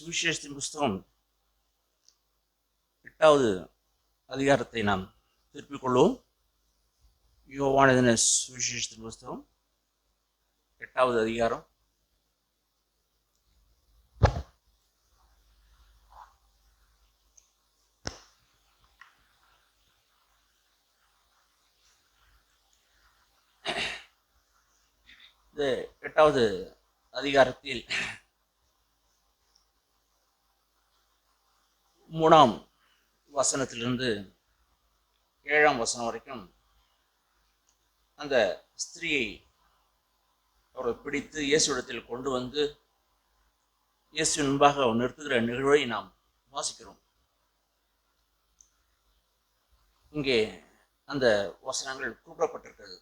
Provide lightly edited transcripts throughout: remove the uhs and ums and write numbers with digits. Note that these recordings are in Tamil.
சுவிசேஷத்தின் புஸ்தகம் 8வது அதிகாரத்தை நாம் திருப்பிக் கொள்வோம். யோவான் எழுதின சுவிசேஷத்தின் புஸ்தகம் 8வது அதிகாரம். இந்த 8வது அதிகாரத்தில் 3ஆம் வசனத்திலிருந்து 7ஆம் வசனம் வரைக்கும் அந்த ஸ்திரீயை அவர்கள் பிடித்து இயேசுவிடத்தில் கொண்டு வந்து இயேசு முன்பாக நிறுத்துகிற நிகழ்வை நாம் வாசிக்கிறோம். இங்கே அந்த வசனங்கள் குறிப்பிடப்பட்டிருக்கிறது.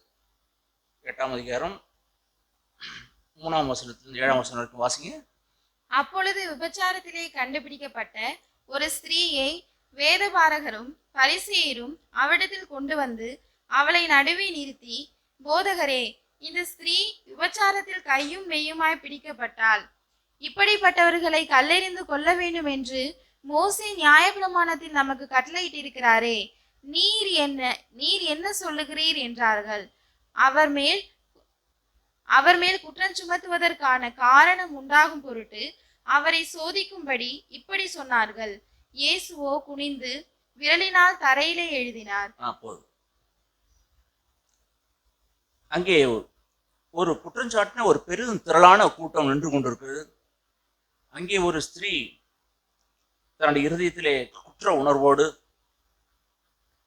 8ஆம் அதிகாரம் 3ஆம் வசனத்திலிருந்து 7ஆம் வசனம் வரைக்கும் வாசிங்க. அப்பொழுது விபச்சாரத்திலே கண்டுபிடிக்கப்பட்ட ஒரு ஸ்திரீயை வேதபாரகரும் பரிசேயரும் அவரிடத்தில் கொண்டு வந்து அவளை நடுவே நிறுத்தி, போதகரே, இந்த ஸ்திரீ விபச்சாரத்தில் கையும் மெய்யுமாய் பிடிக்கப்பட்டாள். இப்படிப்பட்டவர்களை கல்லெறிந்து கொள்ள வேண்டும் என்று மோசே நியாயப்பிரமாணத்தில் நமக்கு கட்டளையிட்டிருக்கிறாரே, நீர் என்ன சொல்லுகிறீர் என்றார்கள். அவர் மேல் குற்றம் சுமத்துவதற்கான காரணம் உண்டாகும் பொருட்டு அவரை சோதிக்கும்படி இப்படி சொன்னார்கள். இயேசுவோ குனிந்து விரலினால் தரையிலே எழுதினார். அங்கே ஒரு குற்றஞ்சாட்டின ஒரு பெரும் திரளான கூட்டம் நின்று கொண்டிருக்கிறது. அங்கே ஒரு ஸ்திரீ தன்னுடைய இருதயத்திலே குற்ற உணர்வோடு,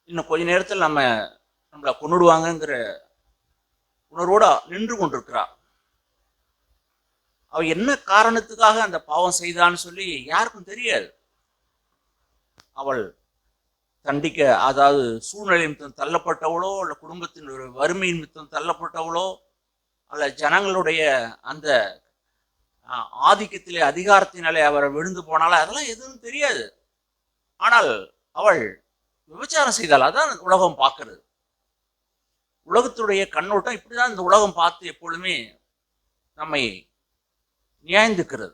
இன்னும் கொஞ்ச நேரத்தில் நம்மளை கொன்னுடுவாங்கங்கிற உணர்வோடு நின்று கொண்டிருக்கிறார். அவ என்ன காரணத்துக்காக அந்த பாவம் செய்தான்னு சொல்லி யாருக்கும் தெரியாது. அவள் தண்டிக்க, அதாவது சூழ்நிலை நிமித்தம் தள்ளப்பட்டவளோ, அல்ல குடும்பத்தின் ஒரு வறுமை நிமித்தம் தள்ளப்பட்டவளோ, அல்ல ஜனங்களுடைய அந்த ஆதிக்கத்திலே அதிகாரத்தினாலே அவரை விழுந்து போனாலும் அதெல்லாம் எதுவும் தெரியாது. ஆனால் அவள் விபச்சாரம் செய்தாள். அதான் உலகம் பார்க்கிறது. உலகத்துடைய கண்ணோட்டம் இப்படிதான் இந்த உலகம் பார்த்து எப்பொழுதுமே நம்மை நியாயந்துக்கிறது.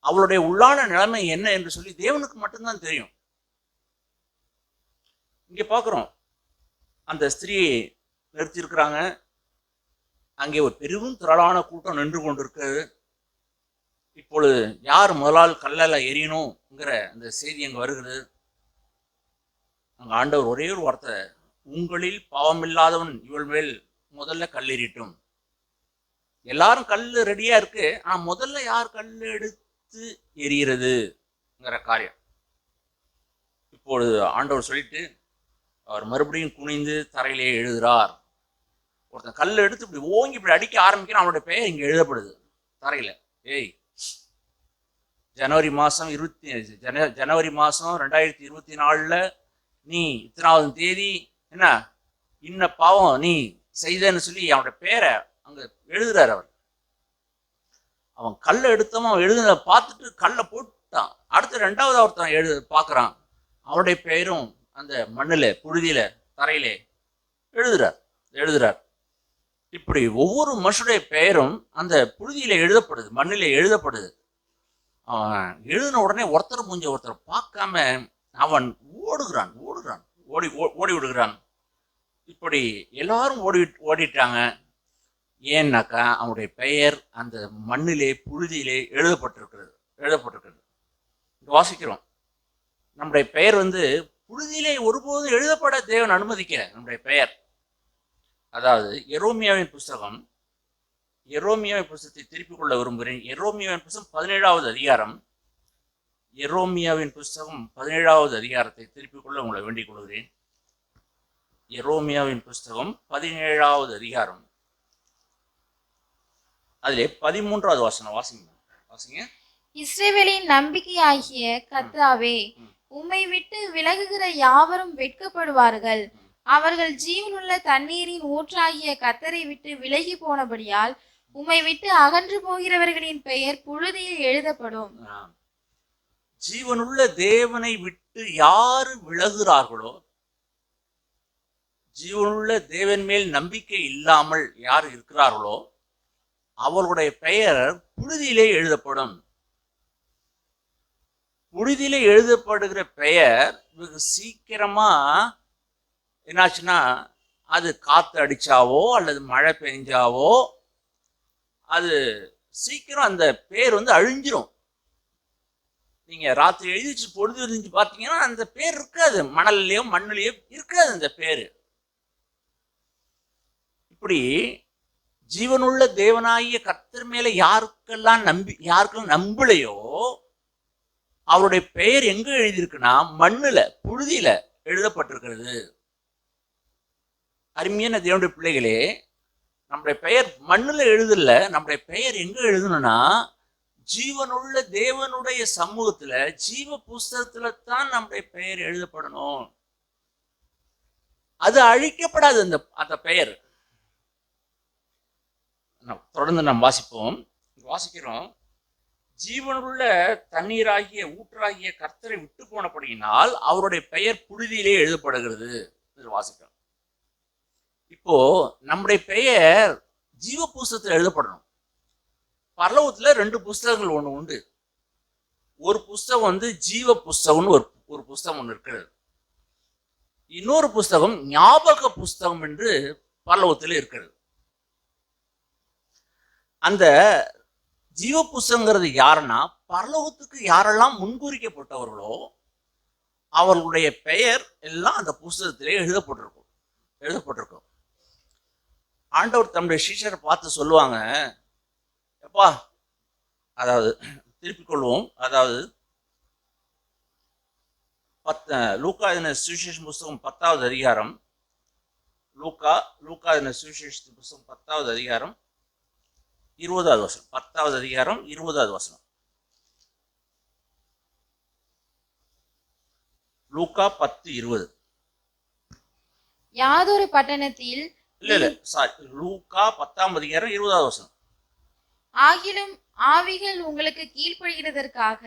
அவளுடைய உள்ளான நிலைமை என்ன என்று சொல்லி தேவனுக்கு மட்டும்தான் தெரியும். இங்கே பார்க்குறோம், அந்த ஸ்திரீயை நிறுத்தியிருக்கிறாங்க. அங்கே ஒரு பெரும் திரளான கூட்டம் நின்று கொண்டிருக்கிறது. இப்பொழுது யார் முதலால் கல்லால் எரியணுங்கிற அந்த செய்தி அங்கே வருகிறது. அங்கே ஆண்டவர் ஒரே ஒரு வார்த்தை, உங்களில் பாவமில்லாதவன் இவள் மேல் முதல்ல கல்லெறியட்டும். எல்லாரும் கல் ரெடியா இருக்கு, ஆனா முதல்ல யார் கல் எடுத்து எறிகிறதுங்கிற காரியம். இப்பொழுது ஆண்டவர் சொல்லிட்டு அவர் மறுபடியும் குனிந்து தரையிலே எழுதுறார். ஒருத்தன் கல் எடுத்து இப்படி ஓங்கி இப்படி அடிக்க ஆரம்பிக்கிறான். அவனுடைய பெயர் இங்க எழுதப்படுது தரையில. ஏய், ஜனவரி மாசம் 2024 நீ இத்தனாவது தேதி என்ன இன்ன பாவம் நீ செய்தன்னு சொல்லி அவனுடைய பேரை அங்க எழுதுறாரு. அவன் கல்லை எடுத்தவன் அவன் எழுதுனதை பார்த்துட்டு கல்லை போட்டான். அடுத்து 2வது ஒருத்தன் பார்க்குறான். அவனுடைய பெயரும் அந்த மண்ணில் புழுதியில தரையிலே எழுதுறார். இப்படி ஒவ்வொரு மனுஷனுடைய பெயரும் அந்த புழுதியில எழுதப்படுது, மண்ணிலே எழுதப்படுது. அவன் எழுதின உடனே ஒருத்தர் மூஞ்ச ஒருத்தர் பார்க்காம அவன் ஓடி விடுகிறான். இப்படி எல்லாரும் ஓடிட்டாங்க. ஏன்னாக்கா அவனுடைய பெயர் அந்த மண்ணிலே புழுதியிலே எழுதப்பட்டிருக்கிறது. வாசிக்கிறோம், நம்முடைய பெயர் புழுதியிலே ஒருபோதும் எழுதப்பட தேவன் அனுமதிக்கல. நம்முடைய பெயர், அதாவது எரோமியாவின் புஸ்தகத்தை திருப்பிக் கொள்ள விரும்புகிறேன். எரோமியாவின் புஸ்தகம் 17வது அதிகாரம். எரோமியாவின் புஸ்தகம் 17வது அதிகாரத்தை திருப்பிக் கொள்ள உங்களை வேண்டிக் கொள்கிறேன். எரோமியாவின் புஸ்தகம் 17வது அதிகாரம், அதிலே 13வது வசனம் வாசிங்க. இஸ்ரவேலின் நம்பிக்கையாகிய கர்த்தாவே, உம்மை விட்டு விலகுகிற யாவரும் வெட்கப்படுவார்கள். அவர்கள் ஜீவனுள்ள தண்ணீரின் ஊற்றாகிய கர்த்தரை விட்டு விலகி போனபடியால் உம்மை விட்டு அகன்று போகிறவர்களின் பெயர் புழுதியில் எழுதப்படும். ஜீவனுள்ள தேவனை விட்டு யாரு விலகுகிறார்களோ, ஜீவனுள்ள தேவன் மேல் நம்பிக்கை இல்லாமல் யார் இருக்கிறார்களோ அவர்களுடைய பெயர் புழுதியிலே எழுதப்படும். புழுதியில எழுதப்படுகிற பெயர் வெகு சீக்கிரமா என்னாச்சுன்னா, அது காத்து அடிச்சாவோ அல்லது மழை பெஞ்சாவோ அது சீக்கிரம் அந்த பேர் வந்து அழிஞ்சிரும். நீங்க ராத்திரி எழுதிச்சு பொழுது எழுதிச்சு பார்த்தீங்கன்னா அந்த பேர் இருக்காது, மணல்லையோ மண்ணுலையோ இருக்காது அந்த பேரு. இப்படி ஜீவனுள்ள தேவனாகிய கர்த்தர் மேல யாருக்கெல்லாம் நம்பலையோ அவருடைய பெயர் எங்க எழுதியிருக்குன்னா மண்ணுல புழுதியில எழுதப்பட்டிருக்கிறது. அருமையான தேவனுடைய பிள்ளைகளே, நம்முடைய பெயர் மண்ணுல எழுதல, நம்முடைய பெயர் எங்க எழுதணும்னா ஜீவனுள்ள தேவனுடைய சமூகத்துல ஜீவ புஸ்தகத்துல தான் நம்முடைய பெயர் எழுதப்படணும். அது அழிக்கப்படாது அந்த பெயர். தொடர்ந்து நாம் வாசிக்கிறோம். ஜீவனுள்ள தண்ணீராகிய ஊற்றாகிய கர்த்தரை விட்டு போனபடியினால் அவருடைய பெயர் புழுதியிலே எழுதப்படுகிறது வாசிக்கிறோம். இப்போ நம்முடைய பெயர் ஜீவ புஸ்தகத்தில் எழுதப்படணும். பரலோகத்துல 2 புஸ்தகங்கள் ஒண்ணு உண்டு. ஒரு புஸ்தகம் வந்து ஜீவ புஸ்தகம்னு ஒரு புஸ்தகம் ஒன்று இருக்கிறது. இன்னொரு புஸ்தகம் ஞாபக புஸ்தகம் என்று பரலோகத்தில் இருக்கிறது. அந்த ஜீவ புஸ்தகங்கிறது யாருன்னா, பரலோகத்துக்கு யாரெல்லாம் முன்குறிக்கப்பட்டவர்களோ அவர்களுடைய பெயர் எல்லாம் அந்த புஸ்தகத்திலே எழுதப்பட்டிருக்கும். ஆண்டவர் தம்முடைய சீஷரை பார்த்து சொல்லுவாங்க, எப்பா, அதாவது திருப்பிக் கொள்வோம், அதாவது லூக்கா எழுதின சுவிசேஷ புஸ்தகம் 10வது அதிகாரம், லூக்கா எழுதின சுவிசேஷ புஸ்தகம் 10வது அதிகாரம் 20வது வசனம். 10வது அதிகாரம் 20வது வசனம். லூக்கா 10:20. யாதொரு பட்டணத்தில் இல்ல சாரி, லூக்கா 10ஆம் அதிகாரம் 20வது வசனம். ஆகிலும் ஆவிகள் உங்களுக்கு கீழ்ப்படுகிறதற்காக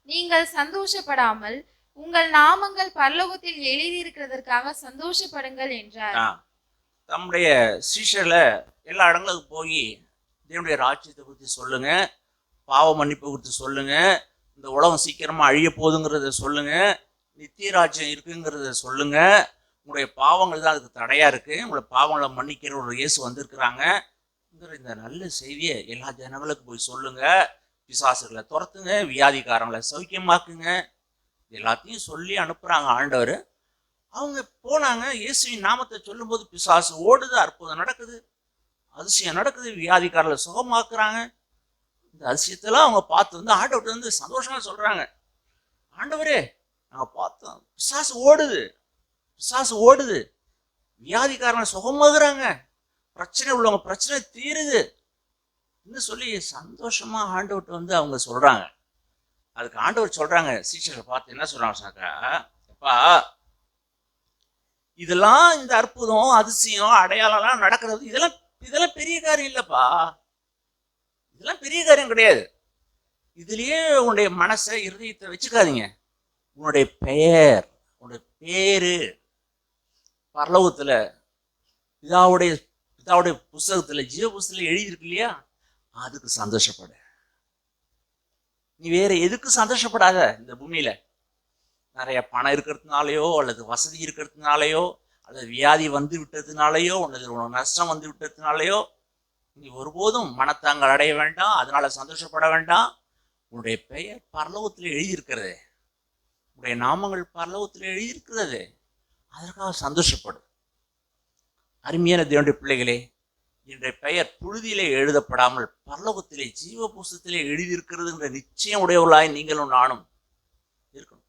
நீங்கள் சந்தோஷப்படாமல் உங்கள் நாமங்கள் பரலோகத்தில் எழுதியிருக்கிறதற்காக சந்தோஷப்படுங்கள் என்றார். தம்முடைய சீஷர்ல எல்லா இடங்களுக்கு போய் தேவனுடைய ராஜ்யத்தை குறித்து சொல்லுங்க, பாவ மன்னிப்பு குறித்து சொல்லுங்க, இந்த உலகம் சீக்கிரமா அழிய போகுதுங்கிறத சொல்லுங்க, நித்திய ராஜ்யம் இருக்குங்கிறத சொல்லுங்க, உங்களுடைய பாவங்கள் தான் அதுக்கு தடையா இருக்கு, உங்களுடைய பாவங்களை மன்னிக்கிற ஒரு இயேசு வந்திருக்கிறாங்க, இந்த நல்ல செய்தியை எல்லா ஜனங்களுக்கு போய் சொல்லுங்க, பிசாசுகளை துரத்துங்க, வியாதிக்காரங்களை சௌக்கியமாக்குங்க, எல்லாத்தையும் சொல்லி அனுப்புறாங்க ஆண்டவர். அவங்க போனாங்க, இயேசுவின் நாமத்தை சொல்லும் போது பிசாசு ஓடுது, அற்புதம் நடக்குது, அதிசயம் நடக்குது, வியாதிக்காரர்களை சுகமாக்குறாங்க. இந்த அதிசயத்தெல்லாம் அவங்க பார்த்து வந்து ஆண்டவர்கிட்ட வந்து சந்தோஷமா சொல்றாங்க, ஆண்டவரே நாங்க பார்த்தோம், பிசாசு ஓடுது, வியாதிக்காரங்களை சுகமாக்குறாங்க, பிரச்சனை உள்ளவங்க பிரச்சனை தீருது சொல்லி சந்தோஷமா ஆண்டவர்கிட்ட வந்து அவங்க சொல்றாங்க. அதுக்கு ஆண்டவர் சொல்றாங்க, சீஷரை பார்த்து என்ன சொல்றாங்க, அப்பா, இதெல்லாம் இந்த அற்புதம் அதிசயம் அடையாளம்லாம் நடக்கிறது, இதெல்லாம் பெரிய காரியம் இல்லப்பா, இதெல்லாம் பெரிய காரியம் கிடையாது. இதுலயே உன்னுடைய மனசை இருதயத்தை வச்சுக்காதீங்க. உன்னுடைய பேரு பரலோகத்துல பிதாவுடைய புஸ்தகத்துல ஜீவ புஸ்தகத்துல எழுதியிருக்கு இல்லையா, அதுக்கு சந்தோஷப்படு. நீ வேற எதுக்கு சந்தோஷப்படாத. இந்த பூமியில நிறைய பணம் இருக்கிறதுனாலயோ அல்லது வசதி இருக்கிறதுனாலயோ அல்லது வியாதி வந்து விட்டதுனாலயோ அல்லது உனக்கு நஷ்டம் வந்து விட்டதுனாலயோ நீ ஒருபோதும் மனத்தாங்கள் அடைய வேண்டாம், அதனால சந்தோஷப்பட வேண்டாம். உன்னுடைய பெயர் பரலோகத்தில் எழுதியிருக்கிறது, உன்னுடைய நாமங்கள் பரலோகத்தில் எழுதியிருக்கிறது, அதற்காக சந்தோஷப்படு. அருமையான தேவனுடைய பிள்ளைகளே, என்னுடைய பெயர் புழுதியிலே எழுதப்படாமல் பரலோகத்திலே ஜீவ புஸ்தகத்திலே எழுதியிருக்கிறதுங்கிற நிச்சயம் உடையவர்களாய் நீங்களும் நானும் இருக்கணும்.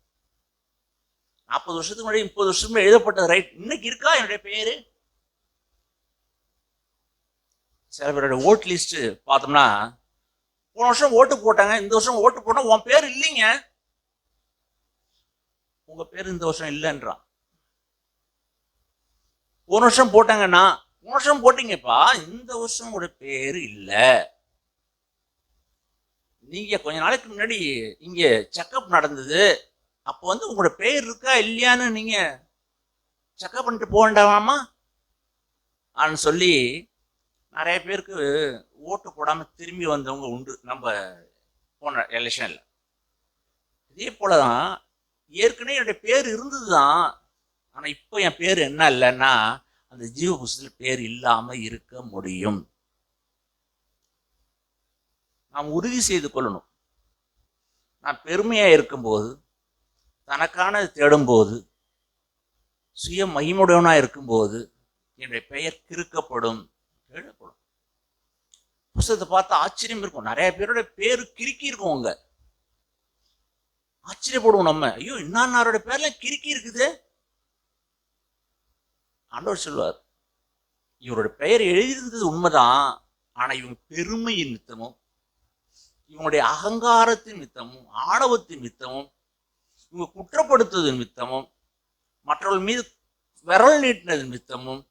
40 வருஷத்துக்கு முன்னாடி 30 வருஷத்துக்கு எழுதப்பட்டது ரைட், இன்னைக்கு இருக்கா என்னுடைய பெயரு? சில பேரோட ஓட் லிஸ்ட் பார்த்தோம்னா, போன வருஷம் ஓட்டு போட்டாங்க, இந்த வருஷம் ஓட்டு போட்டா உன் பேர் இல்லைங்க, உங்க பேர் இந்த வருஷம் இல்லைன்றான். போன வருஷம் போட்டாங்கன்னா, போன வருஷம் போட்டீங்கப்பா, இந்த வருஷம் உங்களோட பேரு இல்ல. நீங்க கொஞ்ச நாளைக்கு முன்னாடி இங்க செக்அப் நடந்தது, அப்போ வந்து உங்களோட பேர் இருக்கா இல்லையான்னு நீங்க செக்அப் பண்ணிட்டு போக வேண்டாமா சொல்லி நிறைய பேருக்கு ஓட்டு போடாம திரும்பி வந்தவங்க உண்டு நம்ம போன எலெக்ஷன்ல. இதே போலதான் ஏற்கனவே என்னுடைய பேர் இருந்ததுதான். ஆனா இப்போ என் பேர் என்ன இல்லைன்னா அந்த ஜீவ புஸ்தகத்தில் பேர் இல்லாம இருக்க முடியும். நாம் உறுதி செய்து கொள்ளணும். நான் பெருமையா இருக்கும்போது, தனக்கான தேடும்போது, சுய மகிமுடையவனா இருக்கும்போது என்னுடைய பெயர் கிறுக்கப்படும், எழுதப்படும். புஸ்தகத்தை பார்த்தா ஆச்சரியம் இருக்கும். நிறைய பேரோட பேரு கிறுக்கி இருக்கும். அங்க ஆச்சரியப்படுவோம் நம்ம, ஐயோ இன்னாரோட பேர்ல கிறுக்கி இருக்குது. ஆண்டவர் சொல்வார், இவரோட பெயர் எழுதியிருந்தது உண்மைதான், ஆனா இவங்க பெருமையின் நிமித்தமும், இவங்களுடைய அகங்காரத்தின் நிமித்தமும், ஆணவத்தின் நிமித்தமும், இவங்க குற்றப்படுத்துவதன் நிமித்தமும், மற்றவர்கள் மீது விரல் நீட்டினது நிமித்தமும்,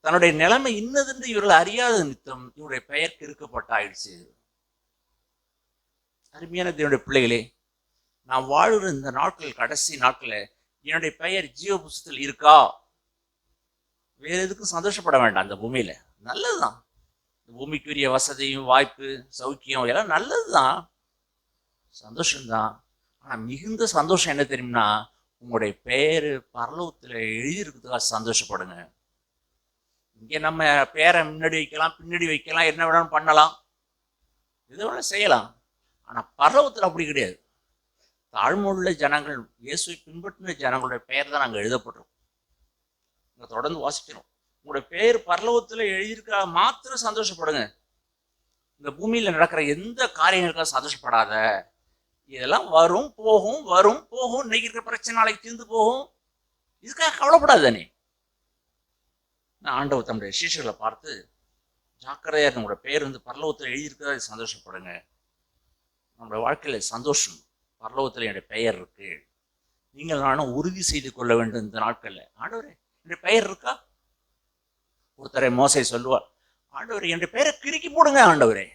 தன்னுடைய நிலைமை இன்னதென்று இவர்கள் அறியாத நிமித்தம் இவருடைய பெயர் கிறுக்கப்பட்டாயிடுச்சு. அருமையான தேவனுடைய பிள்ளைகளே, நான் வாழ்கிற இந்த நாட்கள், கடைசி நாட்கள என்னுடைய பெயர் ஜீவ புஸ்தகத்தில் இருக்கா? வேற எதுக்கும் சந்தோஷப்பட வேண்டாம். அந்த பூமியில நல்லதுதான், இந்த பூமிக்குரிய வசதியும் வாய்ப்பு சௌக்கியம் எல்லாம் நல்லதுதான், சந்தோஷம்தான். ஆனா மிகுந்த சந்தோஷம் என்ன தெரியும்னா, உங்களுடைய பெயரு பரலோகத்துல எழுதியிருக்கிறதுக்காக சந்தோஷப்படுங்க. இங்க நம்ம பேரை முன்னாடி வைக்கலாம், பின்னாடி வைக்கலாம், என்ன வேணாலும் பண்ணலாம், எது வேணாலும் செய்யலாம். ஆனா பரலோகத்துல அப்படி கிடையாது. தாழ்மையுள்ள ஜனங்கள், இயேசுவை பின்பற்றின ஜனங்களுடைய பெயர் தான் நாங்கள் எழுதப்படுறோம். தொடர்ந்து வாசிக்கிறோம். உங்களுடைய பெயர் பரலோகத்துல எழுதியிருக்கா மாத்திரம் சந்தோஷப்படுங்க. இந்த பூமியில நடக்கிற எந்த காரியங்களுக்காக சந்தோஷப்படாத. இதெல்லாம் வரும் போகும், வரும் போகும், இன்னைக்கு இருக்கிற பிரச்சனை நாளைக்கு தீர்ந்து போகும், இதுக்காக கவலைப்படாத. நீ ஆண்டவர் தம்முடைய சீஷர்களை பார்த்து, ஜாக்கிரதையா உங்களோட பெயர் பரலோகத்தில் எழுதியிருக்கா, சந்தோஷப்படுங்க. நம்முடைய வாழ்க்கையில சந்தோஷம், பரலோகத்தில் என்னுடைய பெயர் இருக்கு. நீங்கள் நானும் உறுதி செய்து கொள்ள வேண்டும் இந்த நாட்கள்ல. ஆண்டவரே என்னுடைய பெயர் இருக்கா? ஒருத்தரை மோசை சொல்லுவார், ஆண்டவரே என்னுடைய பெயரை கிறுக்கி போடுங்க ஆண்டவரே,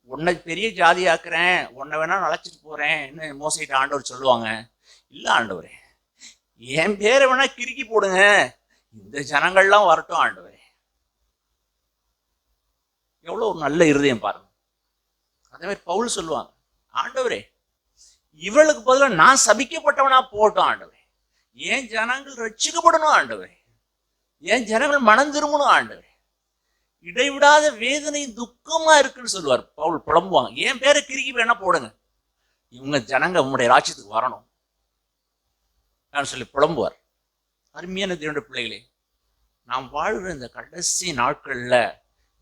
உன்னை பெரிய ஜாதியாக்குறேன், உன்னை வேணா அழைச்சிட்டு போறேன் என்ன மோசைட்டு ஆண்டவர் சொல்லுவாங்க. இல்ல ஆண்டவரே, என் பேரை வேணா கிறுக்கி போடுங்க, இந்த ஜனங்கள்லாம் வரட்டும் ஆண்டவரே. எவ்வளவு ஒரு நல்ல இருதயம் பாருங்க. அதே மாதிரி பவுல் சொல்லுவாங்க, ஆண்டவரே இவளுக்கு பதிலாக நான் சபிக்கப்பட்டவனா போட்டோம் ஆண்டவரே, ஏன் ஜனங்கள் ரட்சிக்கப்படணும் ஆண்டவரே, ஏன் ஜனங்கள் மனம் திரும்பணும் ஆண்டவரே, இடைவிடாத வேதனை துக்கமா இருக்குன்னு சொல்லுவார் பவுல். புலம்புவாங்க, என் பேரை கிறுக்கி வேணா போடுங்க, இவங்க ஜனங்க உங்களுடைய ராஜ்யத்துக்கு வரணும் நான் சொல்லி புலம்புவார். அருமையான தேவனுடைய பிள்ளைகளே, நாம் வாழ்கிற இந்த கடைசி நாட்கள்ல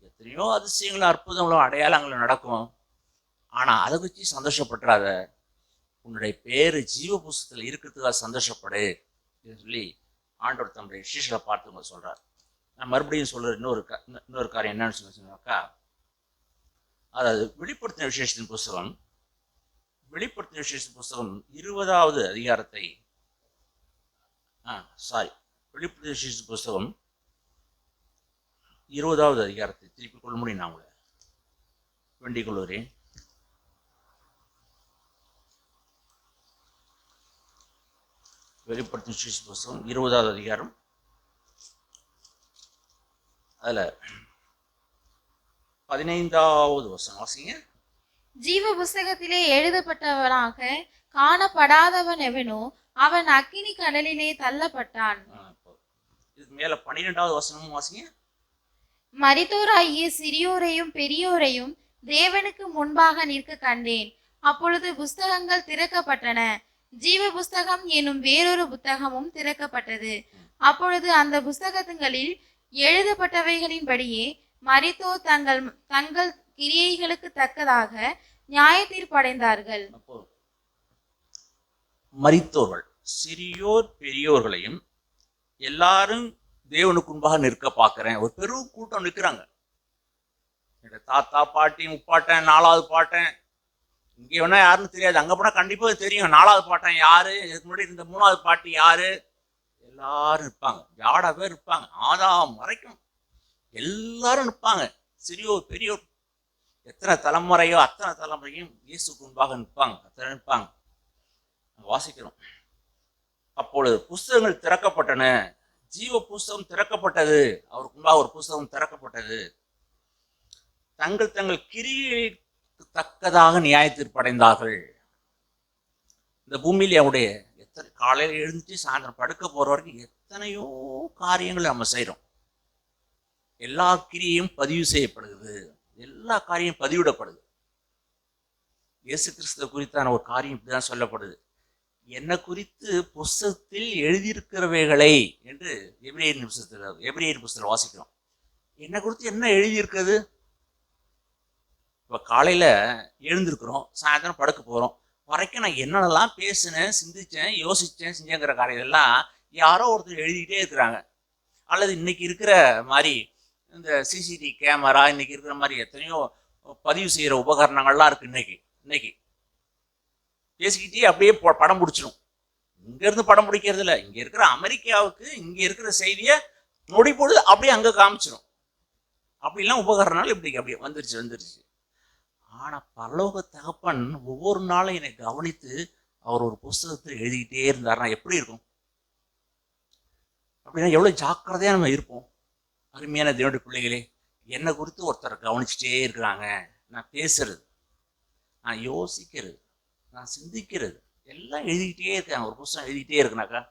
எத்தனையோ அதிசயங்களும் அற்புதங்களும் அடையாளங்களும் நடக்கும். ஆனா அதை வச்சு சந்தோஷப்பட்டுறாத. உன்னுடைய பேரு ஜீவ புஸ்தகத்தில் இருக்கிறதுக்காக சந்தோஷப்படு சொல்லி ஆண்டவர் தம்முடைய சீஷரை பார்த்து சொல்றார். நான் மறுபடியும் சொல்ற இன்னொரு காரியம் என்னன்னு சொன்னாக்கா, அதாவது வெளிப்படுத்தின விசேஷத்தின் புஸ்தகம் 20வது அதிகாரத்தை வெளிப்படுத்தின விசேஷத்தின் புஸ்தகம் 20வது அதிகாரத்தை திருப்பிக் கொள்ள முடியும். நான் உங்களை வேண்டிக் கொள்கிறேன். வெளிப்படுத்தின விசேஷத்தின் புஸ்தகம் 20வது அதிகாரம், அதுல 15வது வசனம் வாசிங்க. ஜீவ புஸ்தகத்திலே எழுதப்பட்டவனாக காணப்படாதவன் எவனோ அவன் அக்கினி கடலிலே தள்ளப்பட்டான். இதுக்கு மேல 12வது வசனமும் வாசிங்க. மரித்தோராகிய சிறியோரையும் பெரியோரையும் தேவனுக்கு முன்பாக நிற்க கண்டேன். அப்பொழுது புஸ்தகங்கள் திறக்கப்பட்டன. ஜீவ புஸ்தகம் என்னும் வேறொரு புத்தகமும் திறக்கப்பட்டது. அப்பொழுது அந்த புஸ்தகங்களில் எழுதப்பட்டவைகளின்படியே மரித்தோர் தங்கள் தங்கள் கிரியைகளுக்கு தக்கதாக நியாய தீர்ப்படைந்தார்கள். மரித்தோர்கள் சிறியோர் பெரியோர்களையும் எல்லாரும் தேவனுக்கு முன்பாக நிற்க பார்க்கிறேன். ஒரு பெரும் கூட்டம் நிற்கிறாங்க. தாத்தா பாட்டி முப்பாட்டன் 4வது பாட்டன், இங்கே வேணா யாருன்னு தெரியாது, அங்க போனா கண்டிப்பா தெரியும் 4வது பாட்டன் யாரு, இதுக்கு முன்னாடி இந்த 3வது பாட்டி யாரு, எல்லாரும் இருப்பாங்க. ஜாடா பேர் இருப்பாங்க, ஆதாம் வரைக்கும் எல்லாரும் நிற்பாங்க. சிறியோர் பெரியோர் எத்தனை தலைமுறையோ அத்தனை தலைமுறையும் இயேசுக்கு முன்பாக நிற்பாங்க. அத்தனை நிற்பாங்க. வாசிக்கிறோம். அப்பொழுது புஸ்தகங்கள் திறக்கப்பட்டன. ஜீவ புஸ்தகம் திறக்கப்பட்டது. அவருக்கு முன்பாக ஒரு புஸ்தகம் திறக்கப்பட்டது. தங்கள் தங்கள் கிரியைக்கு தக்கதாக நியாய தீர்ப்படைந்தார்கள். இந்த பூமியில அவருடைய எத்தனை காலையில் எழுந்துச்சு சாயந்தரம் படுக்க போற வரைக்கும் எத்தனையோ காரியங்களை நம்ம செய்கிறோம். எல்லா கிரியையும் பதிவு செய்யப்படுகிறது, எல்லா காரியம் பதிவிடப்படுது. இயேசு கிறிஸ்துவ குறித்தான ஒரு காரியம் இப்படிதான் சொல்லப்படுது, என்னை குறித்து புஸ்தகத்தில் எழுதியிருக்கிறவைகளை என்று எபிரேயர் புஸ்தகத்தில் வாசிக்கிறோம். என்னை குறித்து என்ன எழுதியிருக்கிறது? இப்போ காலையில் எழுந்திருக்கிறோம், சாயந்தரம் படுக்க போகிறோம் வரைக்கும் நான் என்னென்னலாம் பேசினேன், சிந்திச்சேன், யோசித்தேன், செஞ்சேங்கிற காரியங்கள்லாம் யாரோ ஒருத்தர் எழுதிக்கிட்டே இருக்கிறாங்க. அல்லது இன்னைக்கு இருக்கிற மாதிரி இந்த சிசிடிவி கேமரா, இன்னைக்கு இருக்கிற மாதிரி எத்தனையோ பதிவு செய்கிற உபகரணங்கள்லாம் இருக்குது. இன்னைக்கு பேசிக்கிட்டே அப்படியே படம் பிடிச்சிடும். இங்கேருந்து படம் பிடிக்கிறது இல்லை, இங்கே இருக்கிற அமெரிக்காவுக்கு இங்கே இருக்கிற செய்தியை நொடி பொழுது அப்படியே அங்கே காமிச்சிடும். அப்படிலாம் உபகரணங்கள் இப்படி அப்படியே வந்துருச்சு. ஆனால் பரலோக தகப்பன் ஒவ்வொரு நாளும் என்னை கவனித்து அவர் ஒரு புஸ்தகத்தை எழுதிக்கிட்டே இருந்தார்னா எப்படி இருக்கும்? அப்படின்னா எவ்வளோ ஜாக்கிரதையாக நம்ம இருப்போம். அருமையான தேவனுடைய பிள்ளைகளே, என்னை குறித்து ஒருத்தர் கவனிச்சுட்டே இருக்கிறாங்க. நான் பேசுறது, நான் யோசிக்கிறது, நான் சிந்திக்கிறது எல்லாம் எழுதிக்கிட்டே இருக்காங்க. ஒரு புஸ்தகம் எழுதிக்கிட்டே இருக்குனாக்கா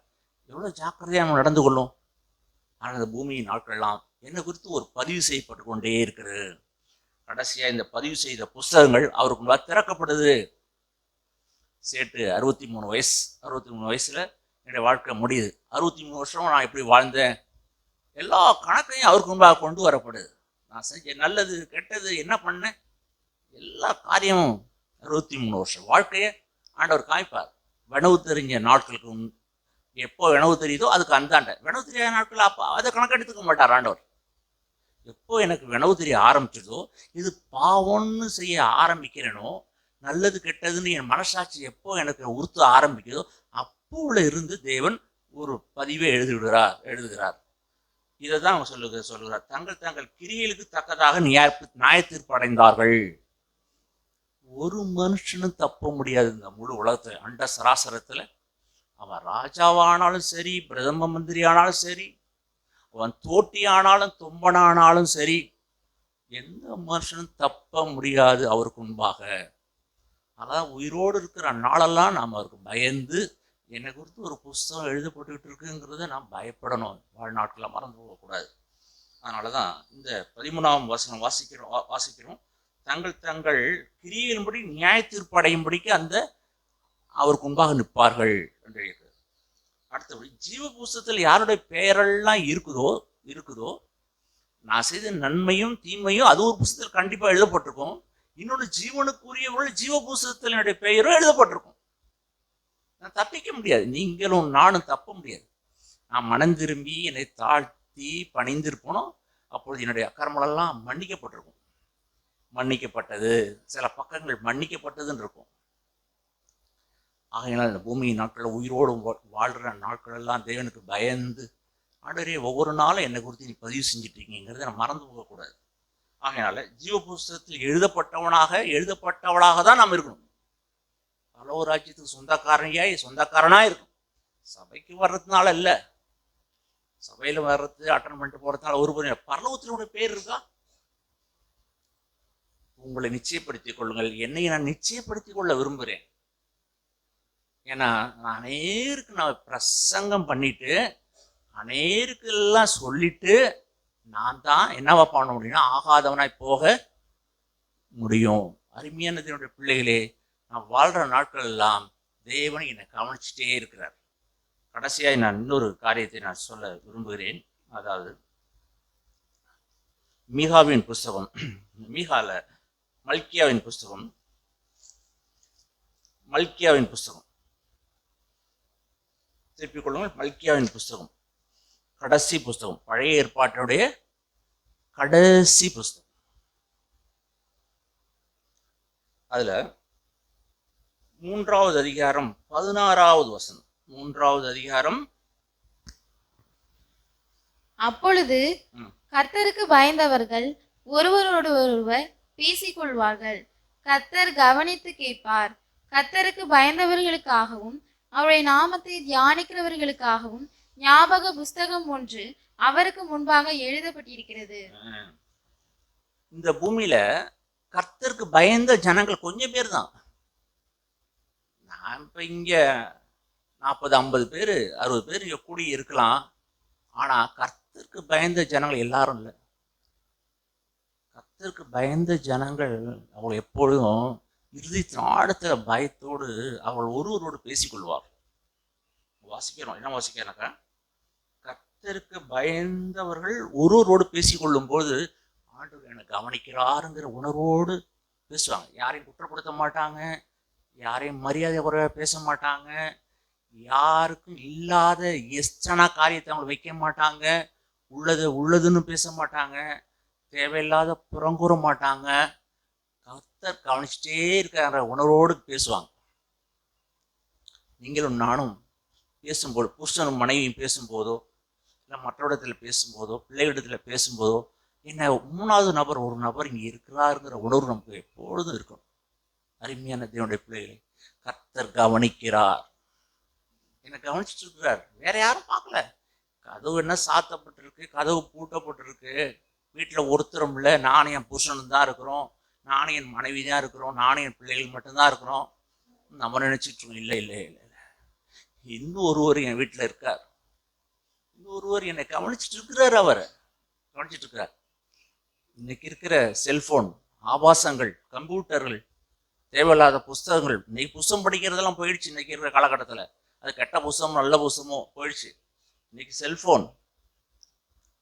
எவ்வளோ ஜாக்கிரதையாக நம்ம நடந்து கொள்ளும். ஆனால் அந்த பூமியின் நாட்கள்லாம் என்னை குறித்து ஒரு பதிவு செய்யப்பட்டு கொண்டே இருக்கிறது. கடைசியாக இந்த பதிவு செய்த புஸ்தகங்கள் அவருக்கு முன்பாக திறக்கப்படுது. சேட்டு 63 வயசுல என்னுடைய வாழ்க்கை முடியுது. 63 வருஷம் நான் எப்படி வாழ்ந்தேன், எல்லா கணக்கையும் அவருக்கு முன்பாக கொண்டு வரப்படுது. நான் செஞ்ச நல்லது கெட்டது என்ன பண்ணேன், எல்லா காரியமும் 63 வருஷம் வாழ்க்கையை ஆண்டவர் காமிப்பார். வினவு தெரிஞ்ச நாட்களுக்கு எப்போ வினவு தெரியுதோ அதுக்கு அந்தாண்ட, வினவு தெரியாத நாட்கள் அப்போ அதை கணக்கெடுத்துக்க மாட்டார் ஆண்டவர். எப்போ எனக்கு வினவு தெரிய ஆரம்பிச்சதோ, இது பாவம்னு செய்ய ஆரம்பிக்கிறேனோ, நல்லது கெட்டதுன்னு என் மனசாட்சி எப்போ எனக்கு உறுத்த ஆரம்பிக்குதோ அப்போல இருந்து தேவன் ஒரு பதிவை எழுதுகிறார். இதை தான் அவங்க சொல்லுகிறார். தங்கள் கிரியைகளுக்கு தக்கதாக நியாய தீர்ப்பு அடைந்தார்கள். ஒரு மனுஷனும் தப்ப முடியாது. இந்த முழு உலகத்தை அண்ட சராசரத்தில் அவன் ராஜாவானாலும் சரி, பிரதம மந்திரி ஆனாலும் சரி, அவன் தோட்டி ஆனாலும் தொம்பனானாலும் சரி, எந்த மனுஷனும் தப்ப முடியாது அவருக்கு முன்பாக. அதான் உயிரோடு இருக்கிற நாளெல்லாம் நாம் அவருக்கு பயந்து, என்னை குறித்து ஒரு புஸ்தகம் எழுதப்பட்டுக்கிட்டு இருக்குங்கிறத நாம் பயப்படணும். வாழ்நாட்களில் மறந்து போகக்கூடாது. அதனால தான் இந்த 13ஆம் வசனம் வாசிக்கிறோம். தங்கள் கிரியையின்படி நியாய தீர்ப்பு அடையும்படிக்கு அந்த அவருக்கு முன்பாக நிற்பார்கள் என்று இருக்கிறது. அடுத்தபடி ஜீவ புஸ்தகத்தில் யாருடைய பெயரெல்லாம் இருக்குதோ நான் செய்த நன்மையும் தீமையும் அது ஒரு புஸ்தகத்தில் கண்டிப்பாக எழுதப்பட்டிருக்கும். இன்னொன்று ஜீவனுக்குரியவர்கள் ஜீவ புஸ்தகத்தில் என்னுடைய பெயரும் எழுதப்பட்டிருக்கும். நான் தப்பிக்க முடியாது, நீங்களும் நானும் தப்ப முடியாது. நான் மனம் திரும்பி என்னை தாழ்த்தி பணிந்திருக்கணும். அப்பொழுது என்னுடைய அக்கிரமங்களெல்லாம் மன்னிக்கப்பட்டது. சில பக்கங்கள் மன்னிக்கப்பட்டதுன்னு இருக்கும். ஆகையினால் இந்த பூமியின் நாட்களில் உயிரோடு வாழ்கிற நாட்கள் எல்லாம் தேவனுக்கு பயந்து, ஆண்டவரே ஒவ்வொரு நாளும் என்னை குறித்து நீ பதிவு செஞ்சிட்ருக்கீங்கிறத நான் மறந்து போகக்கூடாது. ஆகையினால ஜீவ புஸ்தகத்தில் எழுதப்பட்டவளாக தான் நாம் இருக்கணும். பல ஒரு ராஜ்யத்துக்கு சொந்தக்காரனாக இருக்கும். சபைக்கு வர்றதுனால இல்லை, சபையில் வர்றது அட்டன் பண்ணிட்டு போகிறதுனால ஒரு பரலோகத்தினுடைய பேர் இருக்கா? உங்களை நிச்சயப்படுத்திக் கொள்ளுங்கள். என்னை நான் நிச்சயப்படுத்திக் கொள்ள விரும்புகிறேன். ஏன்னா நான் பிரசங்கம் பண்ணிட்டு அநேருக்கு எல்லாம் சொல்லிட்டு நான் தான் என்னவா பண்ண முடியும்னா ஆகாதவனாய் போக முடியும். அருமையான தேவனுடைய பிள்ளைகளே, நான் வாழ்கிற நாட்கள் எல்லாம் தேவன் என்னை கவனிச்சுட்டே இருக்கிறார். கடைசியாக நான் இன்னொரு காரியத்தை நான் சொல்ல விரும்புகிறேன். அதாவது மீகாவின் புஸ்தகம், மல்கியாவின் புஸ்தகம் திருப்பிக் கொள்ளுங்கள். மல்கியாவின் புஸ்தகம் கடைசி புஸ்தகம், பழைய ஏற்பாட்டுடைய கடைசி புஸ்தகம். அதுல 3வது அதிகாரம் 16வது வசனம். 3வது அதிகாரம். அப்பொழுது கர்த்தருக்கு பயந்தவர்கள் ஒருவரோடு பேசிக்கொள்வார்கள். கர்த்தர் கவனித்து கேட்பார். கர்த்தருக்கு பயந்தவர்களுக்காகவும் அவருடைய நாமத்தை தியானிக்கிறவர்களுக்காகவும் ஞாபக புஸ்தகம் ஒன்று அவருக்கு முன்பாக எழுதப்பட்டிருக்கிறது. இந்த பூமியில கர்த்தருக்கு பயந்த ஜனங்கள் கொஞ்சம் பேர் தான். நான் இப்போ இங்கே 40-50 பேர் 60 பேர் இங்கே கூடி இருக்கலாம். ஆனால் கர்த்தருக்கு பயந்த ஜனங்கள் எல்லாரும் இல்லை. கர்த்தருக்கு பயந்த ஜனங்கள் அவள் எப்பொழுதும் இறுதித்தின் ஆழத்துல பயத்தோடு அவள் ஒருவரோடு பேசிக்கொள்வார். வாசிக்கிறோம், என்ன வாசிக்கிறனாக்கா, கர்த்தருக்கு பயந்தவர்கள் ஒருவரோடு பேசிக்கொள்ளும் போது ஆண்டவர் என்னை கவனிக்கிறாருங்கிற உணர்வோடு பேசுவாங்க. யாரையும் குற்றப்படுத்த மாட்டாங்க, யாரையும் மரியாதை குறைவா பேச மாட்டாங்க, யாருக்கும் இல்லாத எஸ்டனா காரியத்தை அவங்க வைக்க மாட்டாங்க, உள்ளதுன்னு பேச மாட்டாங்க, தேவையில்லாத புறங்கூற மாட்டாங்க. கர்த்தர் கவனிச்சுட்டே இருக்கிற உணர்வோடு பேசுவாங்க. நீங்களும் நானும் பேசும்போது, புருஷனும் மனைவியும் பேசும்போதோ, இல்லை மற்றவரிடத்தில் பேசும்போதோ, பிள்ளைகளிடத்தில் பேசும்போதோ, என்ன 3வது நபர் ஒரு நபர் இங்கே இருக்கிறாருங்கிற உணர்வு நமக்கு எப்பொழுதும் இருக்கணும். அருமையான தேவனுடைய பிள்ளைகளை, கர்த்தர் கவனிக்கிறார், என்னை கவனிச்சுட்டு இருக்கிறார். வேற யாரும் பார்க்கல. கதவு என்ன சாத்தப்பட்டிருக்கு, கதவு பூட்டப்பட்டிருக்கு, வீட்டில் ஒருத்தரும் இல்லை, நானும் என் புருஷனும் தான் இருக்கிறோம், நானும் என் மனைவி தான் இருக்கிறோம், நானும் என் பிள்ளைகள் மட்டும்தான் இருக்கிறோம். நம்ம நினைச்சிட்டு இருக்கோம், இல்லை இல்லை இல்லை இல்லை, இன்னும் ஒருவர் என் வீட்டில் இருக்கார், இன்னும் ஒருவர் என்னை கவனிச்சுட்டு இருக்கிறார், அவரை கவனிச்சுட்டு இருக்கிறார். இன்னைக்கு இருக்கிற செல்போன், ஆபாசங்கள், கம்ப்யூட்டர்கள், தேவையில்லாத புஸ்தகங்கள், இன்னைக்கு புஸ்தகம் படிக்கிறதெல்லாம் போயிடுச்சு. இன்னைக்கு இருக்கிற காலகட்டத்தில் அது கெட்ட புஸ்தகம் நல்ல புஸ்தகமோ போயிடுச்சு. இன்னைக்கு செல்போன்,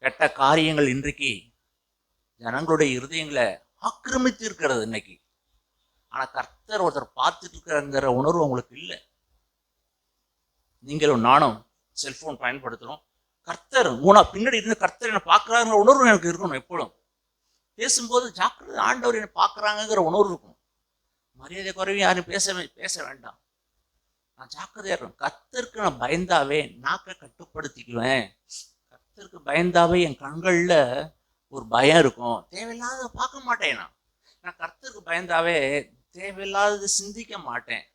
கெட்ட காரியங்கள் இன்றைக்கு ஜனங்களுடைய இருதயங்களை ஆக்கிரமித்து இருக்கிறது இன்னைக்கு. ஆனா கர்த்தர் ஒருத்தர் பார்த்துட்டு இருக்கிறங்கிற உணர்வு உங்களுக்கு இல்லை. நீங்களும் நானும் செல்போன் பயன்படுத்துறோம். கர்த்தர் பின்னாடி இருந்து கர்த்தர் என்ன பார்க்கறாங்கிற உணர்வு எனக்கு இருக்கணும். எப்பொழுதும் பேசும்போது ஜாக்கிரதை, ஆண்டவர் என்ன பார்க்கறாங்கிற உணர்வு இருக்கும். மரியாதை குறைவி யாரும் பேச வேண்டாம். நான் ஜாக்கிரதையா இருக்கணும். கர்த்தருக்கு நான் பயந்தாவே நாக்கை கட்டுப்படுத்திக்குவேன். கர்த்தருக்கு பயந்தாவே என் கண்கள்ல ஒரு பயம் இருக்கும். தேவையில்லாத பார்க்க மாட்டேன். நான் கர்த்தருக்கு பயந்தாவே தேவையில்லாதது சிந்திக்க மாட்டேன்.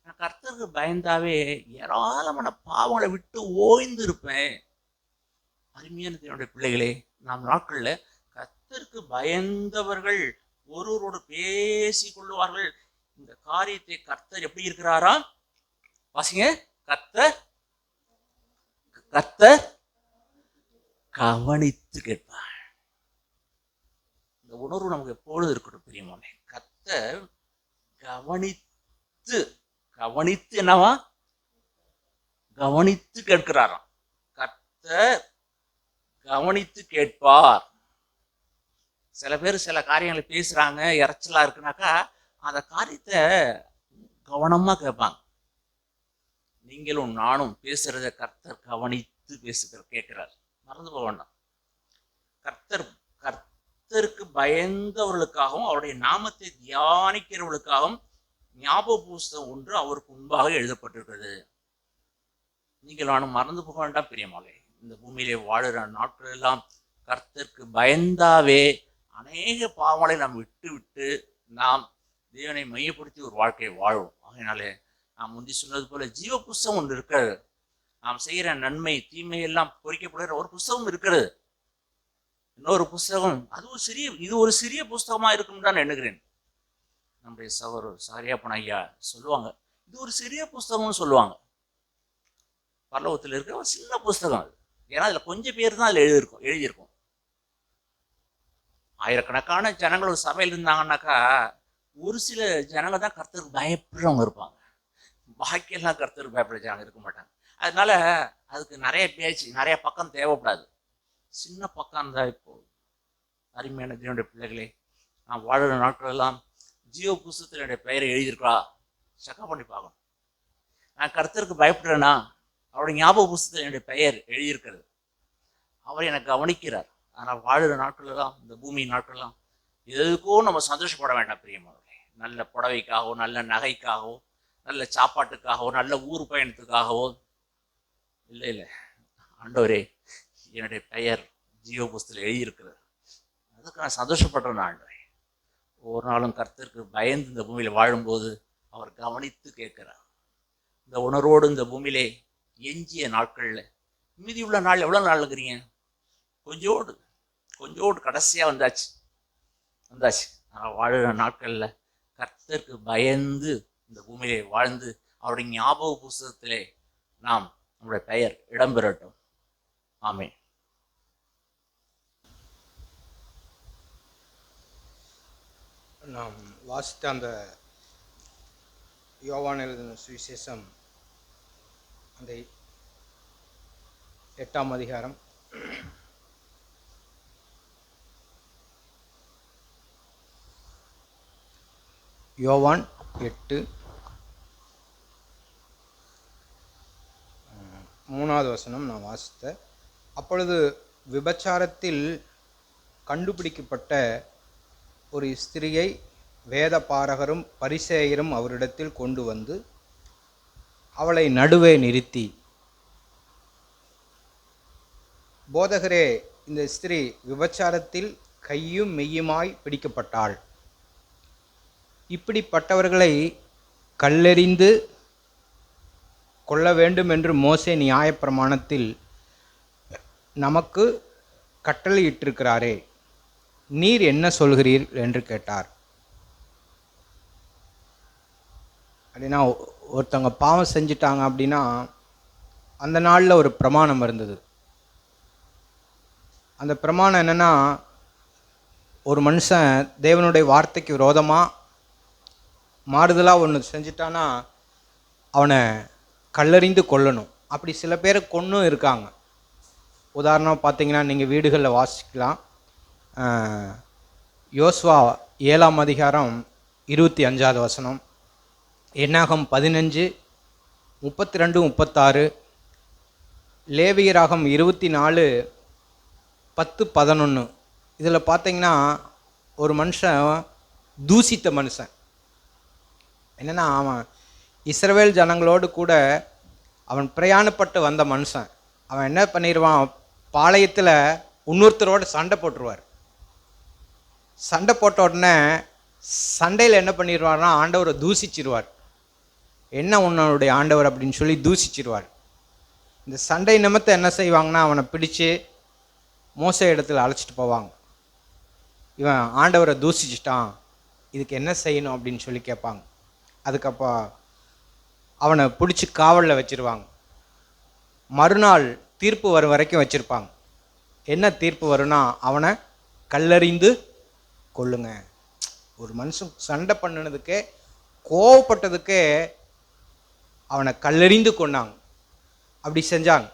நான் கர்த்தருக்கு பயந்தாவே ஏராளமான பாவங்களை விட்டு ஓய்ந்து இருப்பேன். அருமையான என்னுடைய பிள்ளைகளே, நாம் நாட்கள்ல கர்த்தருக்கு பயந்தவர்கள் ஒருவரோடு பேசி கொள்ளுவார்கள். இந்த காரியத்தை கர்த்தர் எப்படி இருக்கிறாரா வாசிங்க. கர்த்தர் கவனித்து கேட்பார். இந்த உணர்வு நமக்கு எப்பொழுது இருக்கட்டும் பிரியமானே. கர்த்தர் கவனித்து என்னவா கவனித்து கேட்கிறாராம். கர்த்தர் கவனித்து கேட்பார். சில பேர் சில காரியங்களை பேசுறாங்க, இறைச்சலா இருக்குனாக்கா அந்த காரியத்தை கவனமா கேட்பாங்க. நீங்களும் நானும் பேசுறத கர்த்தர் கவனித்து கேட்கிறார். மறந்து போக வேண்டாம். கர்த்தருக்கு பயந்தவர்களுக்காகவும் அவருடைய நாமத்தை தியானிக்கிறவர்களுக்காகவும் ஞாபக புஸ்தகம் ஒன்று அவருக்கு முன்பாக எழுதப்பட்டிருக்கிறது. நீங்கள் நானும் மறந்து போக வேண்டாம் பிரியமாலே. இந்த பூமியிலே வாழுற நாட்கள் எல்லாம் கர்த்தருக்கு பயந்தாவே அநேக பாவங்களை நாம் விட்டு நாம் தேவனை மையப்படுத்தி ஒரு வாழ்க்கையை வாழ்வோம். அதனாலே நாம் முந்தி சொன்னது போல ஜீவ புஸ்தகம் ஒன்று இருக்கிறது. நாம் செய்கிற நன்மை தீமை எல்லாம் பொறிக்கப்படுகிற ஒரு புஸ்தகம் இருக்கிறது. இன்னொரு புஸ்தகம், இது ஒரு சிறிய புஸ்தகமா இருக்கும் தான் எண்ணுகிறேன். நம்முடைய சாரியாப்பன் ஐயா சொல்லுவாங்க, இது ஒரு சிறிய புஸ்தகம்னு சொல்லுவாங்க. பரலோகத்தில் இருக்கிற ஒரு சின்ன புஸ்தகம் அது. ஏன்னா அதுல கொஞ்சம் பேர் தான் அதுல எழுதியிருக்கும். ஆயிரக்கணக்கான ஜனங்கள் ஒரு சபையில் இருந்தாங்கன்னாக்கா ஒரு சில ஜனங்க தான் கர்த்தருக்கு பயப்படுறவங்க இருப்பாங்க. பாக்கியெல்லாம் கர்த்தருக்கு பயப்படுற ஜனங்க இருக்க மாட்டாங்க. அதனால அதுக்கு நிறைய பேச்சு, நிறைய பக்கம் தேவைப்படாது. சின்ன பக்கம் தான். இப்போ அருமையான தேவனுடைய பிள்ளைகளே, நான் வாழுற நாட்கள் எல்லாம் ஜீவ புஸ்தகத்தில் என்னுடைய பெயரை எழுதியிருக்கா செக்கப் பண்ணி பார்க்கணும். நான் கர்த்தருக்கு பயப்படுறேன்னா அவருடைய ஞாபக புஸ்தகத்தில் என்னுடைய பெயர் எழுதியிருக்கிறது. அவர் என்னை கவனிக்கிறார். ஆனால் வாழுற நாட்களெல்லாம், இந்த பூமி நாட்கள்லாம் எதுக்கோ நம்ம சந்தோஷப்பட வேண்டாம் பிரியமானவர்களே. நல்ல புடவைக்காகவோ, நல்ல நகைக்காகவோ, நல்ல சாப்பாட்டுக்காகவோ, நல்ல ஊர் பயணத்துக்காகவோ இல்லை. ஆண்டவரே, என்னுடைய பெயர் ஜீவ புஸ்தகத்தில் எழுதியிருக்கிறது, அதுக்கு நான் சந்தோஷப்படுறேன். ஆண்டவரே, ஒவ்வொரு நாளும் கர்த்தருக்கு பயந்து இந்த பூமியில் வாழும்போது அவர் கவனித்து கேட்கிறார். இந்த உணர்வோடு இந்த பூமியிலே எஞ்சிய நாட்களில், மீதி உள்ள நாள் எவ்வளோ நாள் இருக்கிறீங்க? கொஞ்சோடு கடைசியாக வந்தாச்சு. வாழுற நாட்களில் கர்த்தருக்கு பயந்து இந்த பூமியிலே வாழ்ந்து அவருடைய ஞாபக புஸ்தகத்திலே நம்முடைய பெயர் இடம்பெறட்டும். ஆமென். நாம் வாசித்த அந்த யோவான் எழுதின சுவிசேஷம் அந்த 8ஆம் அதிகாரம் யோவான் 8 3வது வசனம் நான் வாசித்த. அப்பொழுது விபச்சாரத்தில் கண்டுபிடிக்கப்பட்ட ஒரு ஸ்திரியை வேத பாரகரும் பரிசேயரும் அவரிடத்தில் கொண்டு வந்து அவளை நடுவே நிறுத்தி, போதகரே, இந்த ஸ்திரீ விபச்சாரத்தில் கையும் மெய்யுமாய் பிடிக்கப்பட்டாள். இப்படிப்பட்டவர்களை கல்லெறிந்து கொள்ள வேண்டும் என்று மோசே நியாயப்பிரமாணத்தில் நமக்கு கட்டளையிட்டிருக்கிறாரே, நீர் என்ன சொல்கிறீர் என்று கேட்டார். அப்படின்னா ஒருத்தவங்க பாவம் செஞ்சிட்டாங்க அப்படின்னா அந்த நாளில் ஒரு பிரமாணம் இருந்தது. அந்த பிரமாணம் என்னென்னா, ஒரு மனுஷன் தேவனுடைய வார்த்தைக்கு விரோதமாக மாறுதலாக ஒன்று செஞ்சிட்டானா அவனை கல்லறிந்து கொல்லணும். அப்படி சில பேரை கொன்னும் இருக்காங்க. உதாரணம் பார்த்தீங்கன்னா நீங்கள் வீடுகளில் வாசிக்கலாம். யோசுவா 7ஆம் அதிகாரம் 25வது வசனம், என்னாகம் 15 32 36, லேவியராகம் 24 10 11. இதில் பார்த்தீங்கன்னா ஒரு மனுஷன் தூசித்த மனுஷன். என்னென்னா, அவன் இஸ்ரவேல் ஜனங்களோடு கூட அவன் பிரயாணப்பட்டு வந்த மனுஷன். அவன் என்ன பண்ணிடுவான், பாளையத்தில் இன்னொருத்தரோடு சண்டை போட்டுருவார். சண்டை போட்ட உடனே சண்டையில் என்ன பண்ணிடுவார்னா ஆண்டவரை தூசிச்சிருவார். என்ன உன்னுடைய ஆண்டவர் அப்படின்னு சொல்லி தூசிச்சிருவார். இந்த சண்டை நிமித்தம் என்ன செய்வாங்கன்னா, அவனை பிடிச்சு மோசே இடத்துல அழைச்சிட்டு போவாங்க. இவன் ஆண்டவரை தூசிச்சிட்டான், இதுக்கு என்ன செய்யணும் அப்படின்னு சொல்லி கேட்பாங்க. அதுக்கப்போ அவனை பிடிச்சி காவலில் வச்சுருவாங்க. மறுநாள் தீர்ப்பு வரும் வரைக்கும் வச்சுருப்பாங்க. என்ன தீர்ப்பு வரும்னா, அவனை கல்லறிந்து கொள்ளுங்க. ஒரு மனுஷன் சண்டை பண்ணினதுக்கே, கோவப்பட்டதுக்கே அவனை கல்லறிந்து கொண்டாங்க. அப்படி செஞ்சாங்க.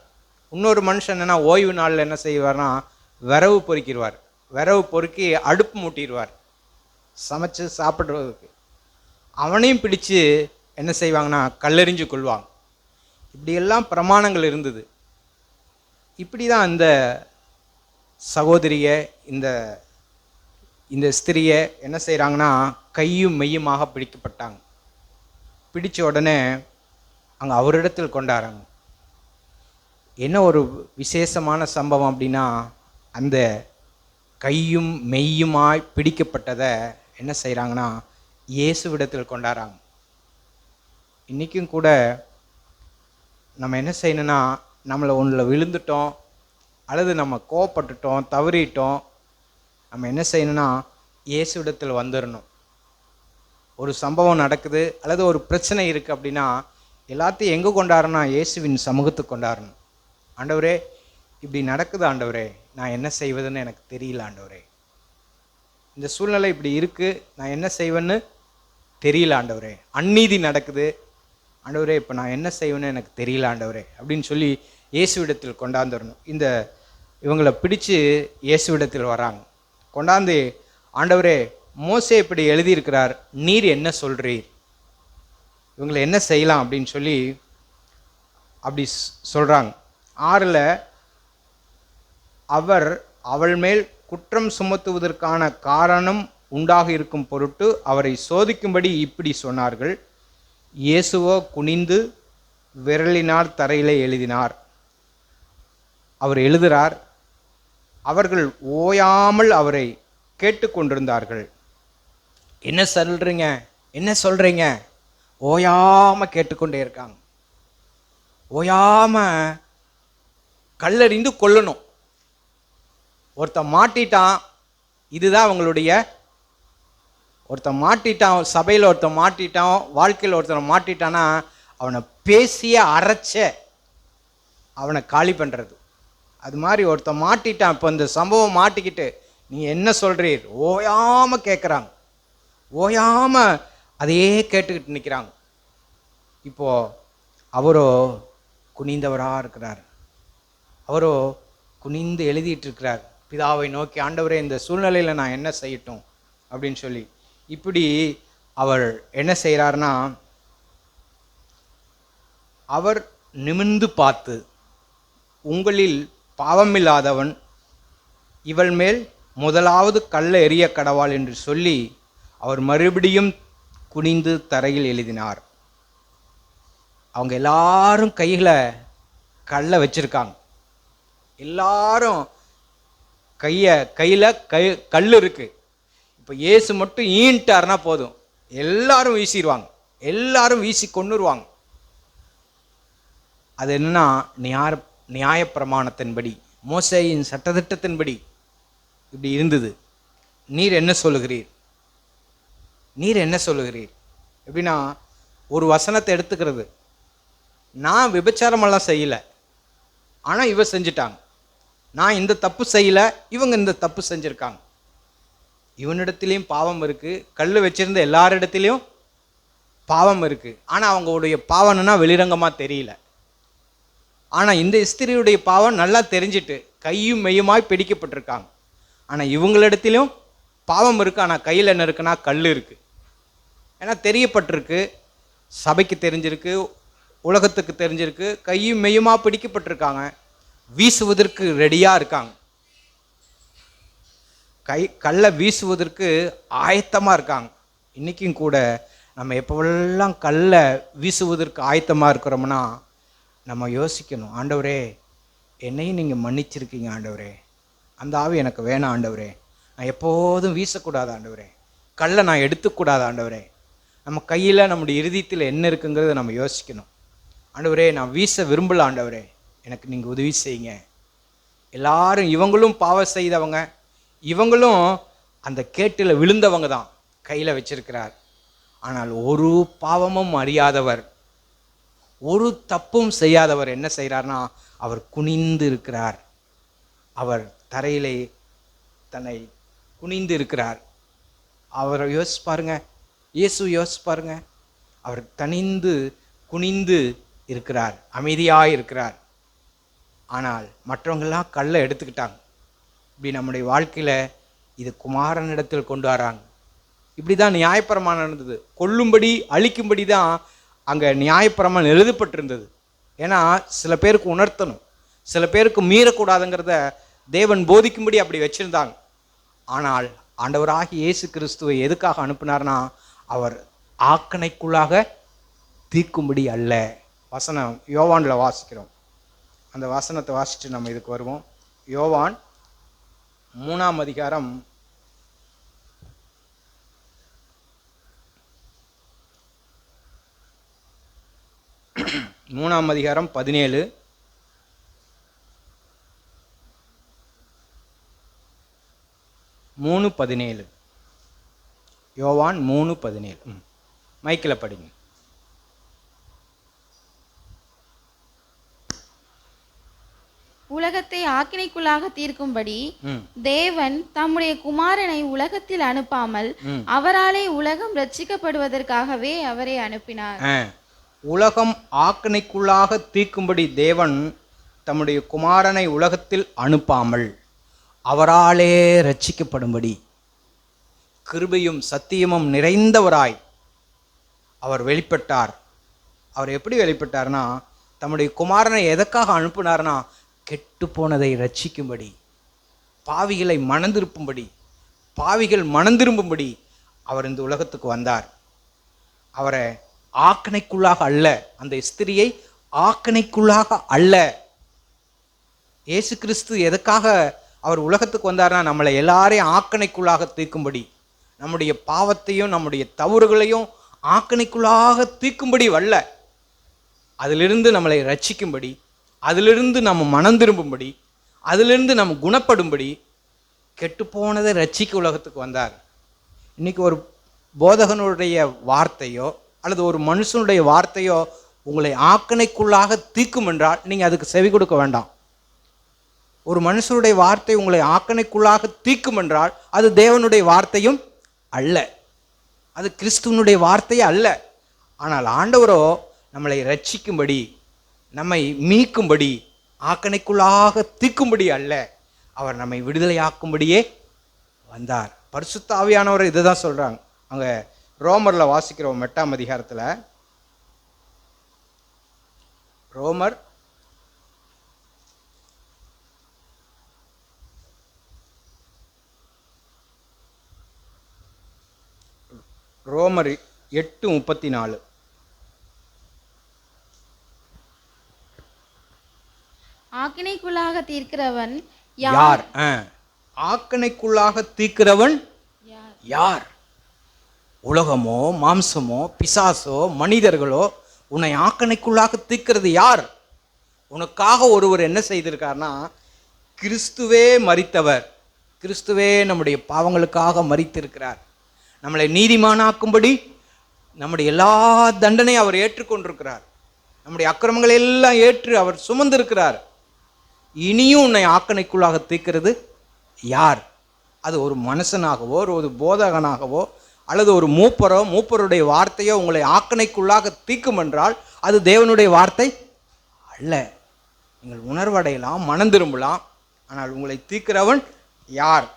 இன்னொரு மனுஷன் என்னென்னா, ஓய்வு நாளில் என்ன செய்வார்னா விரவு பொறுக்கிடுவார். விரவு பொறுக்கி அடுப்பு மூட்டிடுவார் சமைச்சு சாப்பிட்றதுக்கு. அவனையும் பிடிச்சு என்ன செய்வாங்கன்னா கல்லெறிஞ்சு கொள்வாங்க. இப்படியெல்லாம் பிரமாணங்கள் இருந்தது. இப்படி தான் இந்த சகோதரியை, இந்த ஸ்திரியை என்ன செய்கிறாங்கன்னா கையும் மெய்யுமாக பிடிக்கப்பட்டாங்க. பிடித்த உடனே அங்கே அவரிடத்தில் கொண்டாடுறாங்க. என்ன ஒரு விசேஷமான சம்பவம் அப்படின்னா, அந்த கையும் மெய்யுமாய் பிடிக்கப்பட்டதை என்ன செய்கிறாங்கன்னா இயேசுவிடத்தில் கொண்டாடுறாங்க. இன்றைக்கும் கூட நம்ம என்ன செய்யணும்னா, நம்மளை ஒன்றில் விழுந்துட்டோம் அல்லது நம்ம கோவப்பட்டுட்டோம், தவறிட்டோம், நம்ம என்ன செய்யணும்னா இயேசுவிடத்தில் வந்துடணும். ஒரு சம்பவம் நடக்குது அல்லது ஒரு பிரச்சனை இருக்குது அப்படின்னா எல்லாத்தையும் எங்கே கொண்டாடணும்னா இயேசுவின் சமூகத்துக்கு கொண்டாடணும். ஆண்டவரே, இப்படி நடக்குது ஆண்டவரே, நான் என்ன செய்வதுன்னு எனக்கு தெரியல ஆண்டவரே, இந்த சூழ்நிலை இப்படி இருக்குது, நான் என்ன செய்வேன்னு தெரியல ஆண்டவரே, அநீதி நடக்குது ஆண்டவரே, இப்போ நான் என்ன செய்வேன்னு எனக்கு தெரியல ஆண்டவரே அப்படின்னு சொல்லி இயேசுவிடத்தில் கொண்டாந்துடணும். இவங்களை பிடிச்சு இயேசுவிடத்தில் வராங்க. கொண்டாந்து, ஆண்டவரே, மோசே இப்படி எழுதியிருக்கிறார், நீர் என்ன சொல்கிறீர், இவங்களை என்ன செய்யலாம் அப்படின்னு சொல்லி அப்படி சொல்கிறாங்க. 6 அவள் மேல் குற்றம் சுமத்துவதற்கான காரணம் உண்டாக இருக்கும் பொருட்டு அவரை சோதிக்கும்படி இப்படி சொன்னார்கள். இயேசுவோ குனிந்து விரலினால் தரையிலே எழுதினார். அவர் எழுதுகிறார். அவர்கள் ஓயாமல் அவரை கேட்டுக்கொண்டிருந்தார்கள். என்ன சொல்கிறீங்க, என்ன சொல்கிறீங்க, ஓயாமல் கேட்டுக்கொண்டே இருக்காங்க. ஓயாமல் கல்லறிந்து கொள்ளணும். ஒருத்தன் மாட்டிட்டான், இதுதான் அவங்களுடைய ஒருத்தன் மாட்டிட்டான், சபையில் ஒருத்தன் மாட்டிட்டான், வாழ்க்கையில் ஒருத்தன் மாட்டிட்டான்னா அவனை பேசிய அரைச்ச அவனை காலி பண்ணுறது. அது மாதிரி ஒருத்தன் மாட்டிட்டான். இப்போ இந்த சம்பவம் மாட்டிக்கிட்டு நீ என்ன சொல்கிறீர் ஓயாமல் கேட்குறாங்க, ஓயாமல் அதையே கேட்டுக்கிட்டு நிற்கிறாங்க. இப்போது அவரோ குனிந்தவராக இருக்கிறார், அவரோ குனிந்து எழுதிட்டு இருக்கிறார், பிதாவை நோக்கி, ஆண்டவரே இந்த சூழ்நிலையில் நான் என்ன செய்யட்டும் அப்படின்னு சொல்லி. இப்படி அவர் என்ன செய்கிறார்னா, அவர் நிமிர்ந்து பார்த்து, உங்களில் பாவமில்லாதவன் இவள் மேல் முதலாவது கல்லை எறிய கடவாள் என்று சொல்லி அவர் மறுபடியும் குனிந்து தரையில் எழுதினார். அவங்க எல்லாரும் கையில் கல்லை வச்சிருக்காங்க, எல்லாரும் கையில் கல் இருக்கு. இப்போ இயேசு மட்டும் ஈன்ட்டார்னா போதும், எல்லாரும் வீசிடுவாங்க, எல்லாரும் வீசி கொன்னுருவாங்க. அது என்னன்னா நியாயப்பிரமாணத்தின்படி, மோசேயின் சட்டத்திட்டத்தின்படி இப்படி இருந்தது. நீர் என்ன சொல்லுகிறீர், நீர் என்ன சொல்லுகிறீர்? எப்படின்னா ஒரு வசனத்தை எடுத்துக்கிறது, நான் விபச்சாரமெல்லாம் செய்யலை, ஆனால் இவ செஞ்சிட்டாங்க, நான் இந்த தப்பு செய்யலை, இவங்க இந்த தப்பு செஞ்சுருக்காங்க. இவனிடத்துலேயும் பாவம் இருக்குது, கல் வச்சிருந்த எல்லாரிடத்துலையும் பாவம் இருக்குது. ஆனால் அவங்களுடைய பாவம்னா வெளிரங்கமாக தெரியல. ஆனால் இந்த ஸ்திரியுடைய பாவம் நல்லா தெரிஞ்சிட்டு கையும் மெய்யுமாய் பிடிக்கப்பட்டிருக்காங்க. ஆனால் இவங்களிடத்திலும் பாவம் இருக்குது, ஆனால் கையில் என்ன இருக்குன்னா கல் இருக்குது. ஏன்னா தெரியப்பட்டிருக்கு, சபைக்கு தெரிஞ்சிருக்கு, உலகத்துக்கு தெரிஞ்சிருக்கு, கையும் மெய்யுமாக பிடிக்கப்பட்டிருக்காங்க, வீசுவதற்கு ரெடியாக இருக்காங்க, கல்லை வீசுவதற்கு ஆயத்தமாக இருக்காங்க. இன்றைக்கும் கூட நம்ம எப்போவெல்லாம் கல்லை வீசுவதற்கு ஆயத்தமாக இருக்கிறோம்னா நம்ம யோசிக்கணும், ஆண்டவரே என்னையும் நீங்கள் மன்னிச்சிருக்கீங்க ஆண்டவரே, அந்த ஆவி எனக்கு வேணாம் ஆண்டவரே, நான் எப்போதும் வீசக்கூடாது ஆண்டவரே, கல்லை நான் எடுத்துக்கூடாது ஆண்டவரே. நம்ம கையில் நம்முடைய இருதயத்தில் என்ன இருக்குங்கிறத நம்ம யோசிக்கணும். ஆண்டவரே நான் வீச விரும்பல ஆண்டவரே, எனக்கு நீங்கள் உதவி செய்யுங்க. எல்லாரும் இவங்களும் பாவம் செய்தவங்க, இவங்களும் அந்த கேட்டில் விழுந்தவங்க தான் கையில் வச்சிருக்கிறார். ஆனால் ஒரு பாவமும் அறியாதவர், ஒரு தப்பும் செய்யாதவர் என்ன செய்கிறார்னா அவர் குனிந்து இருக்கிறார், அவர் தரையிலே தன்னை குனிந்து இருக்கிறார். அவரை யோசிச்சு பாருங்க, இயேசு யோசிச்சு பாருங்க, அவர் தனிந்து குனிந்து இருக்கிறார், அமைதியாக இருக்கிறார். ஆனால் மற்றவங்கெல்லாம் கல்லை எடுத்துக்கிட்டாங்க. இப்படி நம்முடைய வாழ்க்கையில் இது குமாரனிடத்தில் கொண்டு வராங்க. இப்படி தான் நியாயப்பிரமாணம் இருந்தது, கொல்லும்படி அழிக்கும்படி தான் அங்கே நியாயப்பிரமாணம் எழுதப்பட்டிருந்தது. ஏன்னா சில பேருக்கு உணர்த்தணும், சில பேருக்கு மீறக்கூடாதுங்கிறத தேவன் போதிக்கும்படி அப்படி வச்சுருந்தாங்க. ஆனால் ஆண்டவராகி இயேசு கிறிஸ்துவை எதுக்காக அனுப்பினார்னா அவர் ஆக்கணைக்குள்ளாக தீர்க்கும்படி அல்ல. வசனம் யோவானில் வாசிக்கிறோம், அந்த வசனத்தை வாசித்து நம்ம இதுக்கு வருவோம். யோவான் 3ஆம் அதிகாரம் 17. 3:17 யோவான் 3:17. மைக்கில் படிங்க. உலகத்தை ஆக்கினைக்குள்ளாக தீர்க்கும்படி தேவன் தம்முடைய குமாரனை உலகத்தில் அனுப்பாமல் அவராலே உலகம் ரட்சிக்கப்படுவதற்காகவே அவரை அனுப்பினார். உலகம் ஆக்கினைக்குள்ளாக தீர்க்கும்படி தேவன் தம்முடைய குமாரனை உலகத்தில் அனுப்பாமல் அவராலே ரட்சிக்கப்படும்படி கிருபையும் சத்தியமும் நிறைந்தவராய் அவர் வெளிப்பட்டார். அவர் எப்படி வெளிப்பட்டார்னா தம்முடைய குமாரனை எதற்காக அனுப்பினார்னா கெட்டு போனதை ரட்சிக்கும்படி, பாவிகளை மனந்திருப்பும்படி, பாவிகள் மனந்திரும்பும்படி அவர் இந்த உலகத்துக்கு வந்தார். அவரை ஆக்கணைக்குள்ளாக அல்ல, அந்த ஸ்திரியை ஆக்கணைக்குள்ளாக அல்ல. இயேசு கிறிஸ்து எதுக்காக அவர் உலகத்துக்கு வந்தார்னா நம்மளை எல்லாரையும் ஆக்கணைக்குள்ளாக தீர்க்கும்படி, நம்முடைய பாவத்தையும் நம்முடைய தவறுகளையும் ஆக்கணைக்குள்ளாக தீர்க்கும்படி வல்ல, அதிலிருந்து நம்மளை ரட்சிக்கும்படி, அதிலிருந்து நம்ம மனம் திரும்பும்படி, அதிலிருந்து நம்ம குணப்படும்படி, கெட்டுப்போனதை ரட்சிக்க உலகத்துக்கு வந்தார். இன்றைக்கி ஒரு போதகனுடைய வார்த்தையோ அல்லது ஒரு மனுஷனுடைய வார்த்தையோ உங்களை ஆக்கணைக்குள்ளாக தீக்கும் என்றால் நீங்கள் அதுக்கு செவி கொடுக்க வேண்டாம். ஒரு மனுஷனுடைய வார்த்தை உங்களை ஆக்கணைக்குள்ளாக தீக்கும் என்றால் அது தேவனுடைய வார்த்தையும் அல்ல, அது கிறிஸ்துவனுடைய வார்த்தையே அல்ல. ஆனால் ஆண்டவரோ நம்மளை ரட்சிக்கும்படி, நம்மை மீட்கும்படி, ஆக்கணைக்குள்ளாக தீக்கும்படி அல்ல, அவர் நம்மை விடுதலையாக்கும்படியே வந்தார். பரிசுத்த ஆவியானவர் இதை தான் சொல்கிறாங்க. அங்கே ரோமரில் வாசிக்கிறோம் 8ஆம் அதிகாரத்தில், ரோமர் 8:34. ஆக்கினைக்குள்ளாக தீர்க்கிறவன் யார்? ஆக்கணைக்குள்ளாக தீர்க்கிறவன் யார்? உலகமோ மாம்சமோ பிசாசோ மனிதர்களோ உன்னை ஆக்கணைக்குள்ளாக தீர்க்கிறது யார்? உனக்காக ஒருவர் என்ன செய்திருக்கார்னா, கிறிஸ்துவே மரித்தவர், கிறிஸ்துவே நம்முடைய பாவங்களுக்காக மரித்திருக்கிறார். நம்மளை நீதிமானாக்கும்படி நம்முடைய எல்லா தண்டனையும் அவர் ஏற்றுக்கொண்டிருக்கிறார். நம்முடைய அக்கிரமங்களை எல்லாம் ஏற்று அவர் சுமந்திருக்கிறார். இனியும் உன்னை ஆக்கணைக்குள்ளாக தீர்க்கிறது யார்? அது ஒரு மனுஷனாகவோ ஒரு போதகனாகவோ அல்லது ஒரு மூப்பருடைய வார்த்தையோ உங்களை ஆக்கணைக்குள்ளாக தீர்க்கும் என்றால் அது தேவனுடைய வார்த்தை அல்ல. நீங்கள் உணர்வடையலாம், மனம் திரும்பலாம், ஆனால் உங்களை தீர்க்கிறவன் யார்?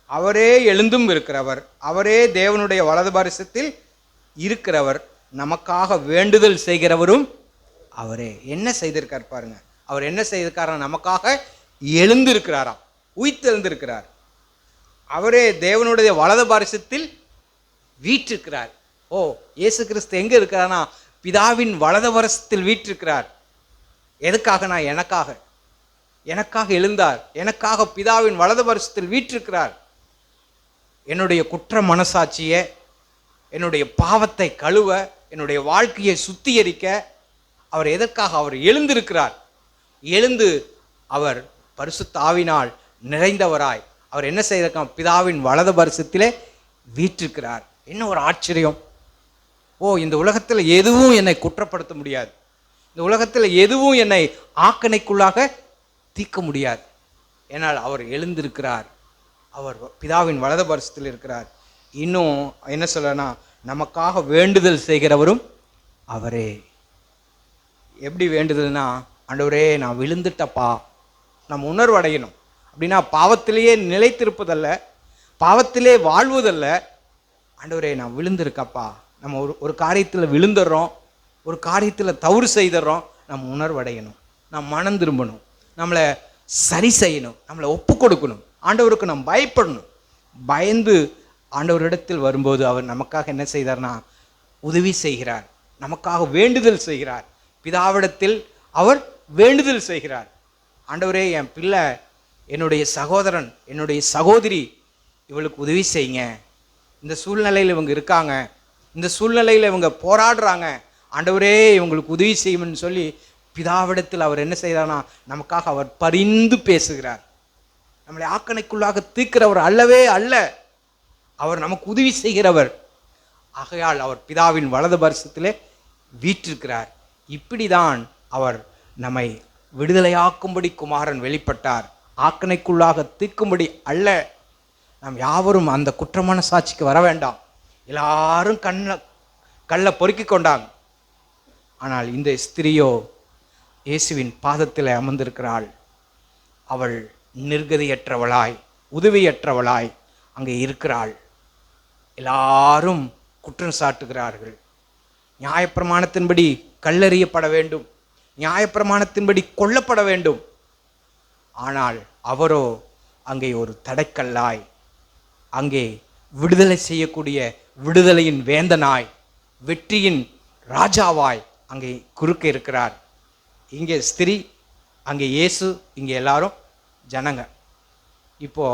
அவரே எழுந்தும் இருக்கிறவர், அவரே தேவனுடைய வலது பாரிசத்தில் இருக்கிறவர், நமக்காக வேண்டுதல் செய்கிறவரும் அவரே. என்ன செய்திருக்கார் பாருங்க. அவர் என்ன செய்திருக்காரா? நமக்காக எழுந்திருக்கிறாராம், உயிர்த்தெழுந்திருக்கிறார். அவரே தேவனுடைய வலது பாரிசத்தில் வீற்றிருக்கிறார். ஓ, இயேசு கிறிஸ்து எங்க இருக்கிறார்னா பிதாவின் வலது பாரிசத்தில் வீற்றிருக்கிறார். எதுக்காகனா எனக்காக எழுந்தார், எனக்காக பிதாவின் வலது பாரிசத்தில் வீற்றிருக்கிறார். என்னுடைய குற்ற மனசாட்சியை, என்னுடைய பாவத்தை கழுவ, என்னுடைய வாழ்க்கையை சுத்திகரிக்க அவர் எதற்காக? அவர் எழுந்திருக்கிறார். எழுந்து அவர் பரிசுத்த ஆவினால் நிறைந்தவராய் அவர் என்ன செய்திருக்கார்? பிதாவின் வலது பாரிசத்திலே வீற்றிருக்கிறார். என்ன ஒரு ஆச்சரியம்! ஓ, இந்த உலகத்தில் எதுவும் என்னை குற்றப்படுத்த முடியாது, இந்த உலகத்தில் எதுவும் என்னை ஆக்கணைக்குள்ளாக தீர்க்க முடியாது. ஏனால் அவர் எழுந்திருக்கிறார், அவர் பிதாவின் வலது பாரிசத்தில் இருக்கிறார். இன்னும் என்ன சொல்லனா, நமக்காக வேண்டுதல் செய்கிறவரும் அவரே. எப்படி வேண்டுதல்னா, ஆண்டவரே நான் விழுந்துட்டப்பா, நம்ம உணர்வடையணும். அப்படின்னா பாவத்திலேயே நிலைத்திருப்பதல்ல, பாவத்திலே வாழ்வதல்ல. ஆண்டவரே நான் விழுந்திருக்கப்பா. நம்ம ஒரு காரியத்தில் விழுந்துடுறோம், ஒரு காரியத்தில் தவறு செய்துடுறோம். நம்ம உணர்வடையணும், நாம் மனம் திரும்பணும், நம்மளை சரி செய்யணும், நம்மளை ஒப்பு கொடுக்கணும். ஆண்டவருக்கு நாம் பயப்படணும். பயந்து ஆண்டவரிடத்தில் வரும்போது அவர் நமக்காக என்ன செய்தார்னா உதவி செய்கிறார், நமக்காக வேண்டுதல் செய்கிறார். பிதாவிடத்தில் அவர் வேண்டுதல் செய்கிறார். ஆண்டவரே என் பிள்ளை, என்னுடைய சகோதரன், என்னுடைய சகோதரி, இவளுக்கு உதவி செய்யுங்க. இந்த சூழ்நிலையில் இவங்க இருக்காங்க, இந்த சூழ்நிலையில் இவங்க போராடுறாங்க, ஆண்டவரே இவங்களுக்கு உதவி செய்யும்னு சொல்லி பிதாவிடத்தில் அவர் என்ன செய்கிறார்னா நமக்காக அவர் பரிந்து பேசுகிறார். நம்மளை ஆக்கணைக்குள்ளாக தீர்க்கிறவர் அல்லவே அல்ல, அவர் நமக்கு உதவி செய்கிறவர். ஆகையால் அவர் பிதாவின் வலது பாரிசத்திலே வீற்றிருக்கிறார். இப்படிதான் அவர் நம்மை விடுதலையாக்கும்படி குமாரன் வெளிப்பட்டார், ஆக்கணைக்குள்ளாக தீர்க்கும்படி அல்ல. நாம் யாவரும் அந்த குற்றமான சாட்சிக்கு வர வேண்டாம். எல்லாரும் கல்லை பொறுக்கி கொண்டாங்க. ஆனால் இந்த ஸ்திரியோ இயேசுவின் பாதத்தில் அமர்ந்திருக்கிறாள். அவள் நிர்கதியற்றவளாய், உதவியற்றவளாய் அங்கே இருக்கிறாள். எல்லாரும் குற்றம் சாட்டுகிறார்கள். நியாயப்பிரமாணத்தின்படி கல்லெறியப்பட வேண்டும், நியாயப்பிரமாணத்தின்படி கொல்லப்பட வேண்டும். ஆனால் அவரோ அங்கே ஒரு தடைக்கல்லாய், அங்கே விடுதலை செய்யக்கூடிய விடுதலையின் வேந்தனாய், வெற்றியின் ராஜாவாய் அங்கே குறுக்க இருக்கிறார். இங்கே ஸ்திரீ, அங்கே இயேசு, இங்கே எல்லாரும் ஜனங்க. இப்போ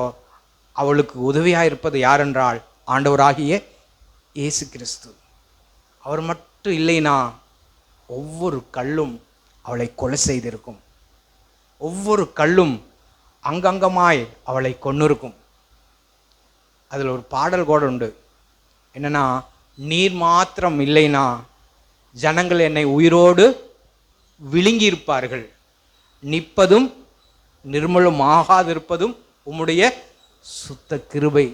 அவளுக்கு உதவியாக இருப்பது யாரென்றால் ஆண்டவராகிய இயேசு கிறிஸ்து. அவர் மட்டும் இல்லைனா ஒவ்வொரு கல்லும் அவளை கொலை செய்திருக்கும், ஒவ்வொரு கல்லும் அங்கங்கமாய் அவளை கொன்னிருக்கும். அதில் ஒரு பாடல் கூட உண்டு. என்னன்னா, நீர் மாத்திரம் இல்லைனா ஜனங்கள் என்னை உயிரோடு விழுங்கி இருப்பார்கள். நிற்பதும் நிர்மூலமாகாதிருப்பதும் உம்முடைய சுத்த கிருபை.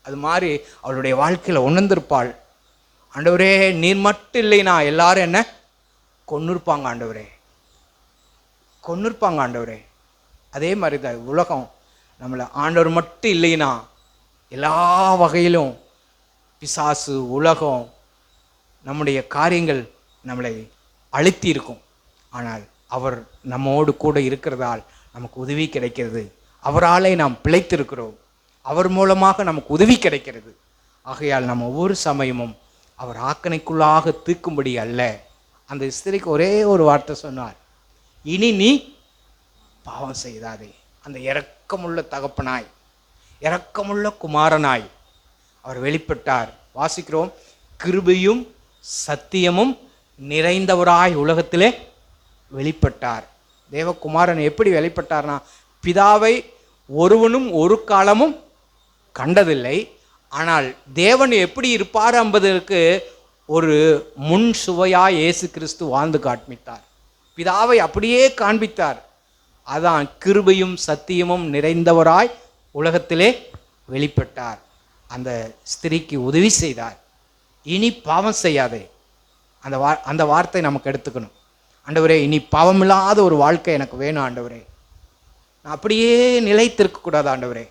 அது மாதிரி அவளுடைய வாழ்க்கையில் உணர்ந்திருப்பாள். ஆண்டவரே, நீர் மட்டும் இல்லைனா எல்லாரும் என்ன கொன்னிருப்பாங்க ஆண்டவரே, கொன்னிருப்பாங்க ஆண்டவரே. அதே மாதிரி தான் உலகம் நம்மளை ஆண்டவர் மட்டும் இல்லைனா எல்லா வகையிலும் பிசாசு, உலகம், நம்முடைய காரியங்கள் நம்மளை அழுத்தி இருக்கும். ஆனால் அவர் நம்மோடு கூட இருக்கிறதால் நமக்கு உதவி கிடைக்கிறது. அவராலே நாம் பிழைத்திருக்கிறோம். அவர் மூலமாக நமக்கு உதவி கிடைக்கிறது. ஆகையால் நம்ம ஒவ்வொரு சமயமும் அவர் ஆக்கணைக்குள்ளாக தூக்கும்படி அல்ல. அந்த ஸ்திரிக்கு ஒரே ஒரு வார்த்தை சொன்னார், இனி நீ பாவம் செய்தாதே. அந்த இரக்கமுள்ள தகப்பனாய், இரக்கமுள்ள குமாரனாய் அவர் வெளிப்பட்டார். வாசிக்கிறோம், கிருபையும் சத்தியமும் நிறைந்தவராய் உலகத்திலே வெளிப்பட்டார். தேவகுமாரன் எப்படி வெளிப்பட்டார்னா, பிதாவை ஒருவனும் ஒரு காலமும் கண்டதில்லை. ஆனால் தேவன் எப்படி இருப்பார் என்பதற்கு ஒரு முன் சுவையாய் இயேசு கிறிஸ்து வாழ்ந்து காண்பித்தார். பிதாவை அப்படியே காண்பித்தார். அதான் கிருபையும் சத்தியமும் நிறைந்தவராய் உலகத்திலே வெளிப்பட்டார். அந்த ஸ்திரீக்கு உதவி செய்தார். இனி பாவம் செய்யாதே. அந்த வார்த்தை நமக்கு எடுத்துக்கணும். ஆண்டவரே, இனி பாவமில்லாத ஒரு வாழ்க்கை எனக்கு வேணும் ஆண்டவரே. நான் அப்படியே நிலைத்திருக்கக்கூடாது ஆண்டவரே.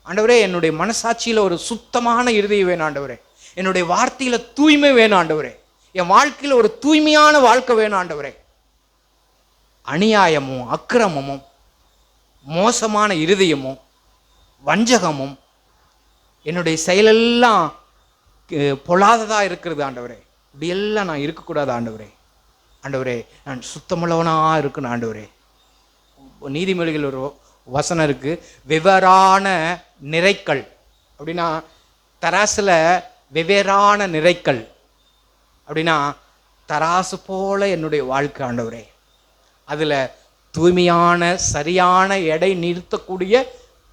ஆண்டவரே, என்னுடைய மனசாட்சியில் ஒரு சுத்தமான இருதயம் வேணும் ஆண்டவரே. என்னுடைய வார்த்தையில் தூய்மை வேணும் ஆண்டவரே. என் வாழ்க்கையில் ஒரு தூய்மையான வாழ்க்கை வேணும் ஆண்டவரே. அநியாயமும் அக்கிரமமும் மோசமான இருதயமும் வஞ்சகமும் என்னுடைய செயலெல்லாம் பொல்லாததாக இருக்கிறது ஆண்டவரே. இப்படியெல்லாம் நான் இருக்கக்கூடாது ஆண்டவரே. ஆண்டவரே, நான் சுத்தமுள்ளவனாக இருக்கணும் ஆண்டவரே. நீதிமொழிகள் ஒரு வசனம் இருக்குது, வெவ்வேறான நிறைக்கல் அப்படின்னா, தராசில் வெவ்வேறான நிறைக்கல் அப்படின்னா, தராசு போல என்னுடைய வாழ்க்கை ஆண்டவரே. அதில் தூய்மையான சரியான எடை நிறுத்தக்கூடிய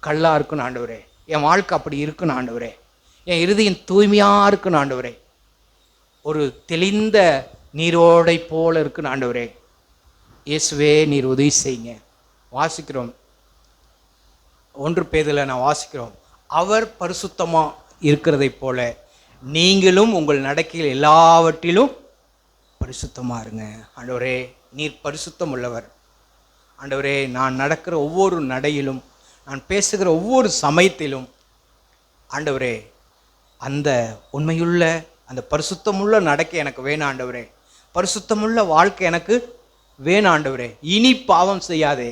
கல்லாக இருக்கணும் ஆண்டவரே. என் வாழ்க்கை அப்படி இருக்கணும் ஆண்டவரே. என் இருதயம் தூய்மையாக இருக்கணும் ஆண்டவரே. ஒரு தெளிந்த நீரோடை போல இருக்கணும் ஆண்டவரே. இயேசுவே, நீர் உதவி செய்யுங்க. வாசிக்கிறோம், 1 பேதுல நான் வாசிக்கிறோம், அவர் பரிசுத்தமாக இருக்கிறதை போல நீங்களும் உங்கள் நடக்கையில் எல்லாவற்றிலும் பரிசுத்தமாக இருங்க. ஆண்டவரே, நீர் பரிசுத்தம் உள்ளவர். ஆண்டவரே, நான் நடக்கிற ஒவ்வொரு நடையிலும், நான் பேசுகிற ஒவ்வொரு சமயத்திலும் ஆண்டவரே, அந்த உண்மையுள்ள அந்த பரிசுத்தமுள்ள நடக்கை எனக்கு வேணும் ஆண்டவரே. பரிசுத்தமுள்ள வாழ்க்கை எனக்கு வேணும் ஆண்டவரே. இனி பாவம் செய்யாதே.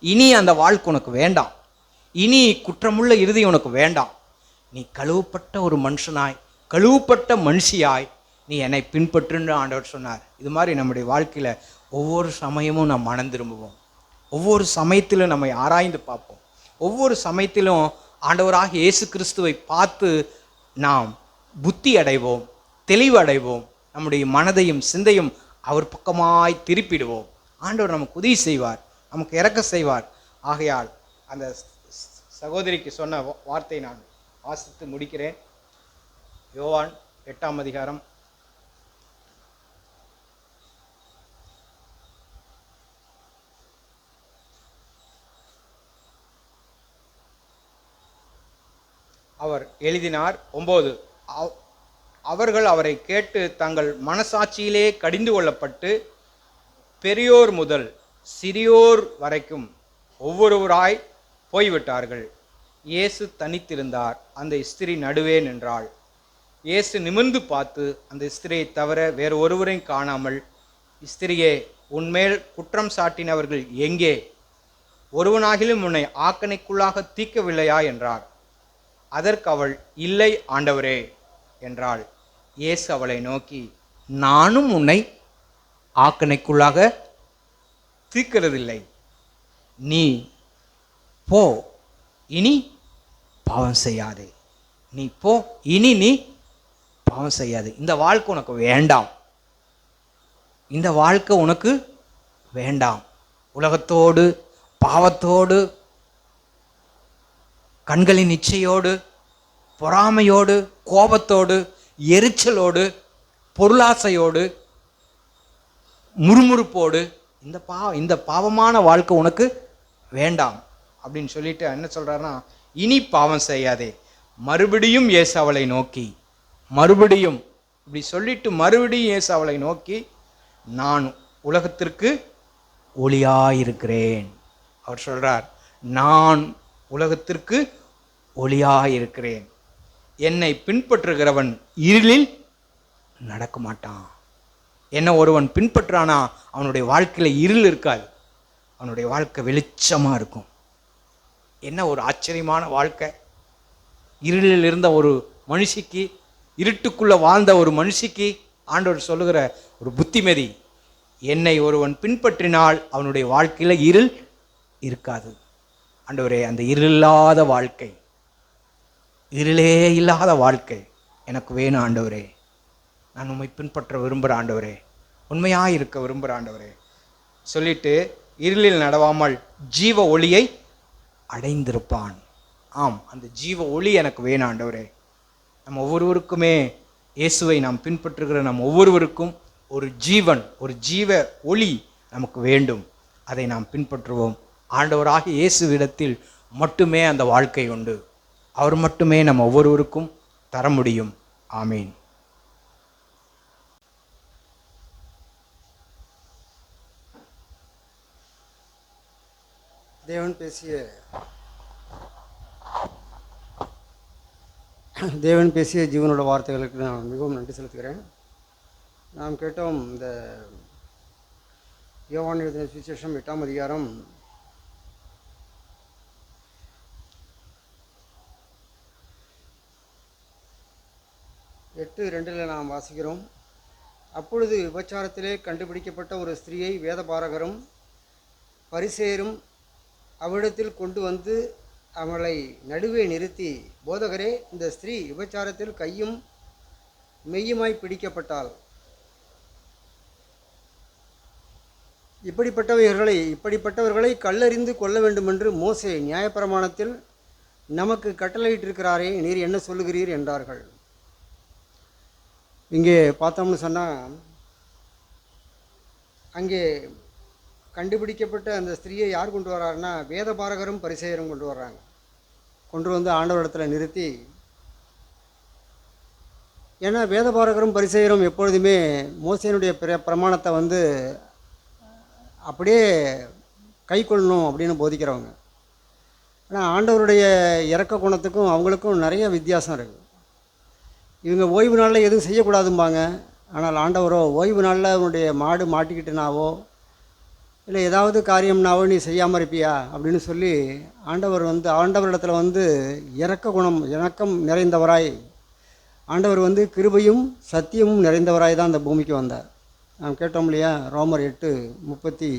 இனி அந்த வாழ்க்கை உனக்கு வேண்டாம். இனி குற்றமுள்ள இறுதி உனக்கு வேண்டாம். நீ கழுவப்பட்ட ஒரு மனுஷனாய், கழுவப்பட்ட மனுஷியாய் நீ என்னை பின்பற்றுன்னு ஆண்டவர் சொன்னார். இது மாதிரி நம்முடைய வாழ்க்கையில் ஒவ்வொரு சமயமும் நாம் மனம் திரும்புவோம். ஒவ்வொரு சமயத்திலும் நம்மை ஆராய்ந்து பார்ப்போம். ஒவ்வொரு சமயத்திலும் ஆண்டவராக இயேசு கிறிஸ்துவை பார்த்து நாம் புத்தி அடைவோம், தெளிவு அடைவோம். நம்முடைய மனதையும் சிந்தையும் அவர் பக்கமாய் திருப்பிடுவோம். ஆண்டவர் நமக்கு உதவி செய்வார், நமக்கு இறக்க செய்வார். ஆகையால் அந்த சகோதரிக்கு சொன்ன வார்த்தை நான் வாசித்து முடிக்கிறேன். யோவான் 8ஆம் அதிகாரம் 9. அவர்கள் அவரை கேட்டு தங்கள் மனசாட்சியிலே கடிந்து கொள்ளப்பட்டு பெரியோர் முதல் சிறியோர் வரைக்கும் ஒவ்வொருவராய் போய்விட்டார்கள். இயேசு தனித்திருந்தார். அந்த ஸ்திரீ நடுவே நின்றாள். இயேசு நிமிர்ந்து பார்த்து அந்த ஸ்திரியை தவிர வேறு ஒருவரையும் காணாமல், ஸ்திரியே, உன்மேல் குற்றம் சாட்டினவர்கள் எங்கே? ஒருவனாகிலும் உன்னை ஆக்கணைக்குள்ளாக தீர்க்கவில்லையா என்றார். அதற்கு அவள், இல்லை ஆண்டவரே என்றாள். இயேசு அவளை நோக்கி, நானும் உன்னை ஆக்கணைக்குள்ளாக தீர்க்கிறதில்லை. நீ போ, இனி பாவம் செய்யாதே. நீ போ, இனி நீ பாவம் செய்யாதே. இந்த வாழ்க்கை உனக்கு வேண்டாம். இந்த வாழ்க்கை உனக்கு வேண்டாம். உலகத்தோடு, பாவத்தோடு, கண்களின் இச்சையோடு, பொறாமையோடு, கோபத்தோடு எரிச்சலோடு, பொருளாசையோடு, முறுமுறுப்போடு இந்த பாவமான வாழ்க்கை உனக்கு வேண்டாம் அப்படின்னு சொல்லிட்டு என்ன சொல்றாருன்னா, இனி பாவம் செய்யாதே. மறுபடியும் இயேசு அவளை நோக்கி, மறுபடியும் இப்படி சொல்லிட்டு மறுபடியும் இயேசு அவளை நோக்கி, நான் உலகத்திற்கு ஒளியாயிருக்கிறேன். அவர் சொல்றார், நான் உலகத்திற்கு ஒளியாயிருக்கிறேன். என்னை பின்பற்றுகிறவன் இருளில் நடக்க மாட்டான். என்ன ஒருவன் பின்பற்றானா அவனுடைய வாழ்க்கையில் இருள் இருக்காது, அவனுடைய வாழ்க்கை வெளிச்சமாக இருக்கும். என்ன ஒரு ஆச்சரியமான வாழ்க்கை! இருளில் இருந்த ஒரு மனுஷிக்கு, இருட்டுக்குள்ளே வாழ்ந்த ஒரு மனுஷிக்கு ஆண்டவர் சொல்லுகிற ஒரு புத்திமதி, என்னை ஒருவன் பின்பற்றினால் அவனுடைய வாழ்க்கையில் இருள் இருக்காது. ஆண்டவரே, அந்த இருளில்லாத வாழ்க்கை, இருளே இல்லாத வாழ்க்கை எனக்கு வேணும் ஆண்டவரே. நான் உண்மை பின்பற்ற விரும்புகிறேன் ஆண்டவரே, உண்மையாக இருக்க விரும்புகிறேன் ஆண்டவரே சொல்லிட்டு, இருளில் நடவாமல் ஜீவ ஒளியை அடைந்திருப்பான். ஆம், அந்த ஜீவ ஒளி எனக்கு வேணும் ஆண்டவரே. நம்ம ஒவ்வொருவருக்குமே இயேசுவை நாம் பின்பற்றுகிற நம் ஒவ்வொருவருக்கும் ஒரு ஜீவன், ஒரு ஜீவ ஒளி நமக்கு வேண்டும். அதை நாம் பின்பற்றுவோம். ஆண்டவராக இயேசுவிடத்தில் மட்டுமே அந்த வாழ்க்கை உண்டு. அவர் மட்டுமே நம்ம ஒவ்வொருவருக்கும் தர முடியும். ஆமீன். தேவன் பேசிய ஜீவனோட வார்த்தைகளுக்கு நான் மிகவும் நன்றி செலுத்துகிறேன். நாம் கேட்டோம் இந்த யோவான் எழுதின சுவிசேஷம் 8ஆம் அதிகாரம் 8:2 நாம் வாசிக்கிறோம். அப்பொழுது விபச்சாரத்திலே கண்டுபிடிக்கப்பட்ட ஒரு ஸ்திரீயை வேதபாரகரும் பரிசேயரும் அவ்விடத்தில் கொண்டு வந்து அவளை நடுவே நிறுத்தி, போதகரே, இந்த ஸ்திரீ விபச்சாரத்தில் கையும் மெய்யுமாய் பிடிக்கப்பட்டாள். இப்படிப்பட்டவர்களை கல்லறிந்து கொள்ள வேண்டுமென்று மோசே நியாயப்பிரமாணத்தில் நமக்கு கட்டளையிட்டிருக்கிறாரே, நீர் என்ன சொல்லுகிறீர் என்றார்கள். இங்கே பார்த்தோம்னு சொன்னால், அங்கே கண்டுபிடிக்கப்பட்ட அந்த ஸ்திரீயை யார் கொண்டு வர்றாருன்னா, வேதபாரகரும் பரிசேயரும் கொண்டு வர்றாங்க. கொண்டு வந்து ஆண்டவரிடத்தில் நிறுத்தி, ஏன்னா வேதபாரகரும் பரிசேயரும் எப்பொழுதுமே மோசேனுடைய பிரமாணத்தை வந்து அப்படியே கை கொள்ளணும் அப்படின்னு போதிக்கிறவங்க. ஆனால் ஆண்டவருடைய இரக்க குணத்துக்கும் அவங்களுக்கும் நிறைய வித்தியாசம் இருக்குது. இவங்க ஓய்வு நாளில் எதுவும் செய்யக்கூடாதும்பாங்க. ஆனால் ஆண்டவரோ ஓய்வு நாளில் அவனுடைய மாடு மாட்டிக்கிட்டுனாவோ இல்லை ஏதாவது காரியம்னாவோ நீ செய்யாமல் இருப்பியா அப்படின்னு சொல்லி ஆண்டவரிடத்தில் வந்து இரக்கம் நிறைந்தவராய், ஆண்டவர் வந்து கிருபையும் சத்தியமும் நிறைந்தவராய் தான் அந்த பூமிக்கு வந்தார். நாம் கேட்டோம் இல்லையா, ரோமர் 8:37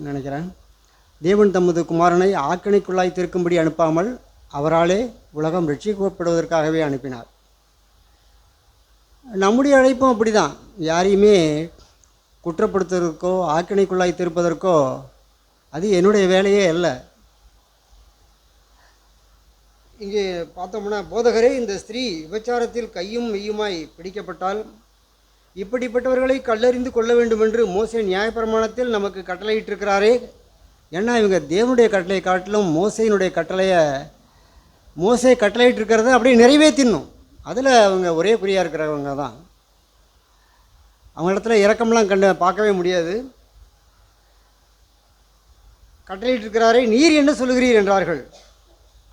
நினைக்கிறேன். தேவன் தமது குமாரனை ஆக்கினைக்குள்ளாய் தீர்க்கும்படி அனுப்பாமல் அவராலே உலகம் ரட்சிக்கப்படுவதற்காகவே அனுப்பினார். நம்முடைய அழைப்பும் அப்படி தான். யாரையுமே குற்றப்படுத்துவதற்கோ ஆக்கினைக்குள்ளாய் தீர்ப்பதற்கோ அது என்னுடைய வேலையே அல்ல. இங்கே பார்த்தோம்னா, போதகரே, இந்த ஸ்திரீ விபச்சாரத்தில் கையும் மெய்யுமாய் பிடிக்கப்பட்டால் இப்படிப்பட்டவர்களை கல்லறிந்து கொள்ள வேண்டுமென்று மோசே நியாயப்பிரமாணத்தில் நமக்கு கட்டளையிட்டிருக்கிறாரே. ஏன்னா இவங்க தேவனுடைய கட்டளை காட்டிலும் மோசே கட்டளையிட்டிருக்கிறத அப்படியே நிறைவேற்றிடணும். அதில் அவங்க ஒரே குறியாக இருக்கிறவங்க தான். அவங்க இடத்துல இரக்கம்லாம் பார்க்கவே முடியாது. கட்டளையிட்டிருக்கிறாரே, நீர் என்ன சொல்லுகிறீர் என்றார்கள்.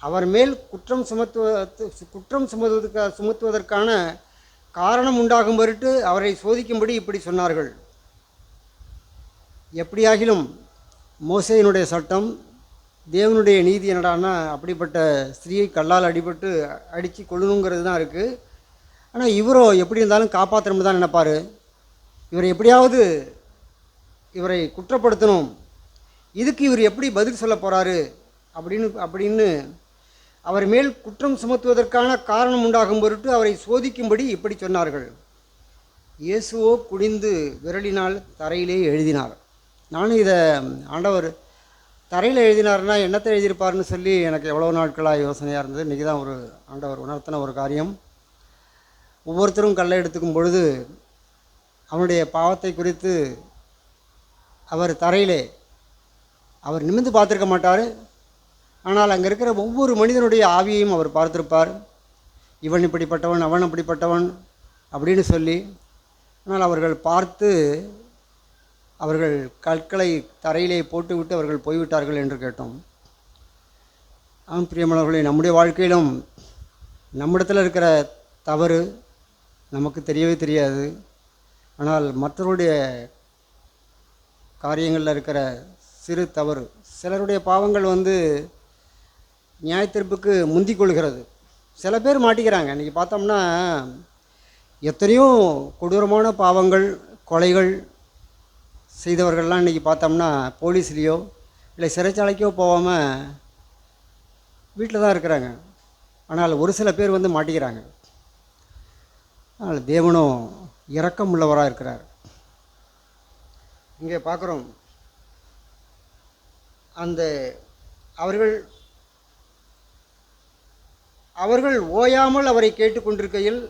அவர் மேல் குற்றம் சுமத்துவதற்கான காரணம் உண்டாகும் பொருட்டு அவரை சோதிக்கும்படி இப்படி சொன்னார்கள். எப்படியாகிலும் மோசேயினுடைய சட்டம், தேவனுடைய நீதி என்னடான்னா அப்படிப்பட்ட ஸ்திரீயை கல்லால் அடித்து கொள்ளணுங்கிறது தான் இருக்குது. ஆனால் இவரோ எப்படி இருந்தாலும் காப்பாற்றணும்னு தான் நினைப்பார். இவரை எப்படியாவது இவரை குற்றப்படுத்தணும், இதுக்கு இவர் எப்படி பதில் சொல்ல போகிறாரு அப்படின்னு அவர் மேல் குற்றம் சுமத்துவதற்கான காரணம் உண்டாகும் பொருட்டு அவரை சோதிக்கும்படி இப்படி சொன்னார்கள். இயேசுவோ குனிந்து விரலினால் தரையிலே எழுதினார். நானும் இதை ஆண்டவர் தரையில் எழுதினார்னா என்னத்தை எழுதியிருப்பார்னு சொல்லி எனக்கு எவ்வளோ நாட்களாக யோசனையாக இருந்தது. இன்றைக்கி தான் ஒரு ஆண்டவர் உணர்த்தின ஒரு காரியம். ஒவ்வொருத்தரும் கல்லை எடுத்துக்கும் பொழுது அவனுடைய பாவத்தை குறித்து அவர் தரையிலே அவர் நிமிர்ந்து பார்த்துருக்க மாட்டார். ஆனால் அங்கே இருக்கிற ஒவ்வொரு மனிதனுடைய ஆவியையும் அவர் பார்த்துருப்பார். இவன் இப்படிப்பட்டவன், அவன் அப்படிப்பட்டவன் அப்படின்னு சொல்லி. ஆனால் அவர்கள் பார்த்து அவர்கள் கற்களை தரையிலே போட்டுவிட்டு அவர்கள் போய்விட்டார்கள் என்று கேட்டோம். பிரியமானவர்களே, நம்முடைய வாழ்க்கையிலும் நம்மிடத்தில் இருக்கிற தவறு நமக்கு தெரியவே தெரியாது. ஆனால் மற்றவருடைய காரியங்களில் இருக்கிற சிறு தவறு, சிலருடைய பாவங்கள் நியாயத்தீர்ப்புக்கு முந்திக் கொள்கிறது. சில பேர் மாட்டிக்கிறாங்க. இன்றைக்கி பார்த்தோம்னா எத்தனையோ கொடூரமான பாவங்கள், கொலைகள் செய்தவர்கள்லாம் இன்றைக்கி பார்த்தோம்னா போலீஸ்லேயோ இல்லை சிறைச்சாலைக்கோ போகாமல் வீட்டில் தான் இருக்கிறாங்க. ஆனால் ஒரு சில பேர் மாட்டிக்கிறாங்க. ஆனால் தேவனும் இரக்கம் உள்ளவராக இருக்கிறார். இங்கே பார்க்குறோம், அந்த அவர்கள் ஓயாமல் அவரை கேட்டுக்கொண்டிருக்கையில்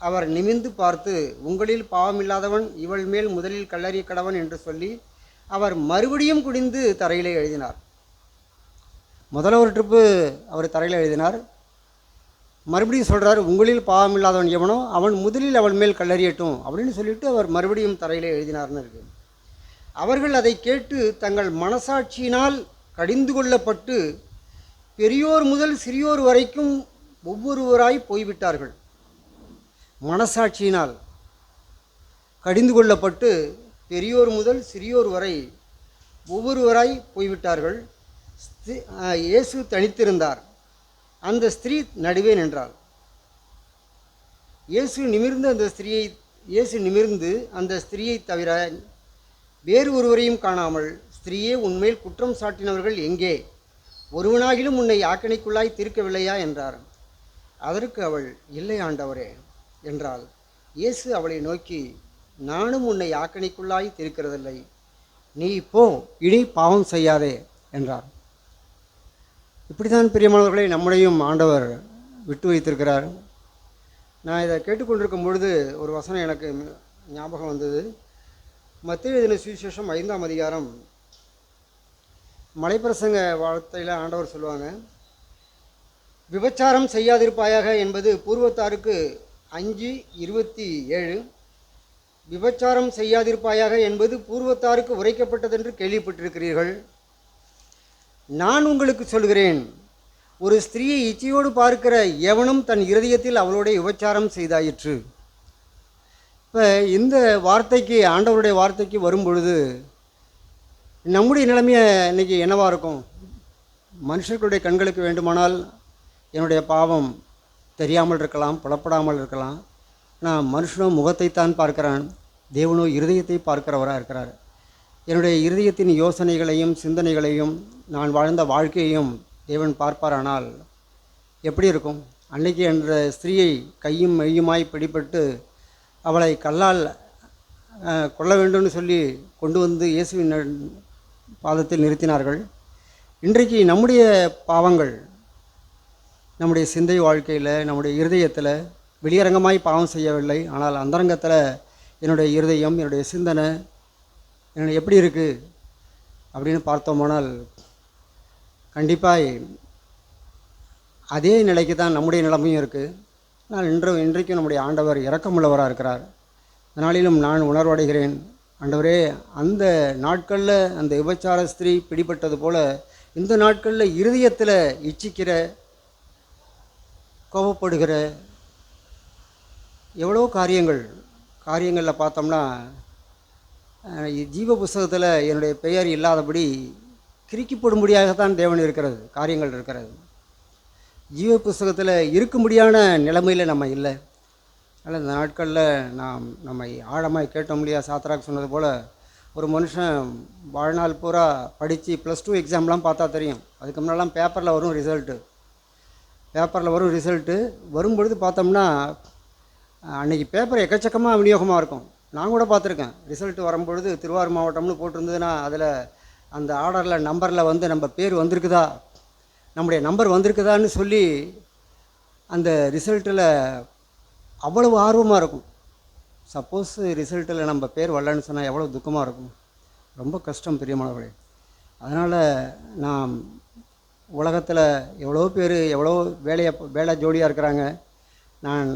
அவர் நிமிர்ந்து பார்த்து, உங்களில் பாவமில்லாதவன் இவள் மேல் முதலில் கல்லறிய கடவன் என்று சொல்லி அவர் மறுபடியும் குனிந்து தரையிலே எழுதினார். முதல்ல ஒரு ட்ரிப்பு அவர் தரையில் எழுதினார். மறுபடியும் சொல்கிறார், உங்களில் பாவமில்லாதவன் எவனோ அவன் முதலில் அவள் மேல் கல்லறியட்டும் அப்படின்னு சொல்லிவிட்டு அவர் மறுபடியும் தரையிலே எழுதினார்னு இருக்குது. அவர்கள் அதை கேட்டு தங்கள் மனசாட்சியினால் கடிந்து கொள்ளப்பட்டு பெரியோர் முதல் சிறியோர் வரைக்கும் ஒவ்வொருவராய் போய்விட்டார்கள். மனசாட்சியினால் கடிந்து கொள்ளப்பட்டு பெரியோர் முதல் சிறியோர் வரை ஒவ்வொருவராய் போய்விட்டார்கள். இயேசு தனித்திருந்தார். அந்த ஸ்திரீ நடுவே நின்றாள். இயேசு நிமிர்ந்து அந்த ஸ்திரீயை தவிர வேறு ஒருவரையும் காணாமல், ஸ்திரீயே, உன்மேல் குற்றம் சாட்டினவர்கள் எங்கே? ஒருவனாகிலும் உன்னை ஆக்கணைக்குள்ளாய் தீர்க்கவில்லையா என்றார். அதற்கு அவள், இல்லை ஆண்டவரே என்றாள். இயேசு அவளை நோக்கி, நானும் உன்னை ஆக்கணைக்குள்ளாய் தீர்க்கிறதில்லை, நீ போ, இனி பாவம் செய்யாதே என்றார். இப்படித்தான் பிரியமானவர்களை நம்முடையும் ஆண்டவர் விட்டு வைத்திருக்கிறார். நான் இதை கேட்டுக்கொண்டிருக்கும் பொழுது ஒரு வசனம் எனக்கு ஞாபகம் வந்தது. மத்தேயு எழுதின சுவிசேஷம் 5ஆம் அதிகாரம் மலைப்பிரசங்க வார்த்தையில் ஆண்டவர் சொல்லுவாங்க, விபச்சாரம் செய்யாதிருப்பாயாக என்பது பூர்வத்தாருக்கு 5:27. விபச்சாரம் செய்யாதிருப்பாயாக என்பது பூர்வத்தாருக்கு உரைக்கப்பட்டதென்று கேள்விப்பட்டிருக்கிறீர்கள். நான் உங்களுக்கு சொல்கிறேன், ஒரு ஸ்திரீயை இச்சையோடு பார்க்கிற எவனும் தன் இருதயத்தில் அவளோட விபச்சாரம் செய்தாயிற்று. இப்போ இந்த வார்த்தைக்கு, ஆண்டவருடைய வார்த்தைக்கு வரும்பொழுது நம்முடைய நிலைமையை இன்றைக்கி என்னவாக இருக்கும்? மனுஷர்களுடைய கண்களுக்கு வேண்டுமானால் என்னுடைய பாவம் தெரியாமல் இருக்கலாம், புலப்படாமல் இருக்கலாம். நான் மனுஷனோ முகத்தைத்தான் பார்க்கிறான், தேவனோ இருதயத்தை பார்க்கிறவராக இருக்கிறார். என்னுடைய இருதயத்தின் யோசனைகளையும் சிந்தனைகளையும் நான் வாழ்ந்த வாழ்க்கையையும் தேவன் பார்ப்பாரானால் எப்படி இருக்கும்? அன்னைக்கு என்ற ஸ்திரீயை கையும் மெய்யுமாய் பிடிபட்டு அவளை கல்லால் கொல்ல வேண்டும்னு சொல்லி கொண்டு வந்து இயேசுவின் பாதத்தில் நிறுத்தினார்கள். இன்றைக்கு நம்முடைய பாவங்கள் நம்முடைய சிந்தை வாழ்க்கையில், நம்முடைய இருதயத்தில் வெளியரங்கமாய் பாவம் செய்யவில்லை. ஆனால் அந்தரங்கத்தில் என்னுடைய இருதயம், என்னுடைய சிந்தனை எப்படி இருக்குது அப்படின்னு பார்த்தோமானால் கண்டிப்பாக அதே நிலைக்கு தான் நம்முடைய நிலைமையும் இருக்குது. ஆனால் இன்றைக்கும் நம்முடைய ஆண்டவர் இரக்கமுள்ளவராக இருக்கிறார். அதனாலும் நான் உணர்வடைகிறேன், ஆண்டவரே, அந்த நாட்களில் அந்த விபச்சார ஸ்திரீ பிடிபட்டது போல் இந்த நாட்களில் இருதயத்தில் இச்சிக்கிற, கோபப்படுகிற எவ்வளோ காரியங்களில் பார்த்தோம்னா, ஜீவ புஸ்தகத்தில் என்னுடைய பெயர் இல்லாதபடி கிறுக்கிப்படும்படியாகத்தான் தேவன் இருக்கிறது, காரியங்கள் இருக்கிறது. ஜீவ புஸ்தகத்தில் இருக்கும்படியான நிலைமையில் நம்ம இல்லை. அதனால் இந்த நாட்களில் நம்மை ஆழமாய் கேட்டோம் இல்லையா? சாத்ராக் சொன்னது போல் ஒரு மனுஷன் வாழ்நாள் பூரா படித்து +2 எக்ஸாம்லாம் பார்த்தா தெரியும். அதுக்கு முன்னாலாம் பேப்பரில் வரும் ரிசல்ட்டு வரும்பொழுது பார்த்தோம்னா அன்றைக்கி பேப்பர் எக்கச்சக்கமாக விநியோகமாக இருக்கும். நான் கூட பார்த்துருக்கேன். ரிசல்ட்டு வரும்பொழுது திருவாரூர் மாவட்டம்னு போட்டிருந்ததுன்னா அதில் அந்த ஆர்டரில் நம்பரில் வந்து நம்ம பேர் வந்திருக்குதா, நம்முடைய நம்பர் வந்திருக்குதான்னு சொல்லி அந்த ரிசல்ட்டில் அவ்வளவு ஆர்வமாக இருக்கும். சப்போஸ் ரிசல்ட்டில் நம்ம பேர் வரலன்னு சொன்னால் எவ்வளோ துக்கமாக இருக்கும், ரொம்ப கஷ்டம் பிரியமானவர்களே. அதனால் நாம் உலகத்தில் எவ்வளோ பேர் எவ்வளோ வேலை ஜோடியாக இருக்கிறாங்க. நான்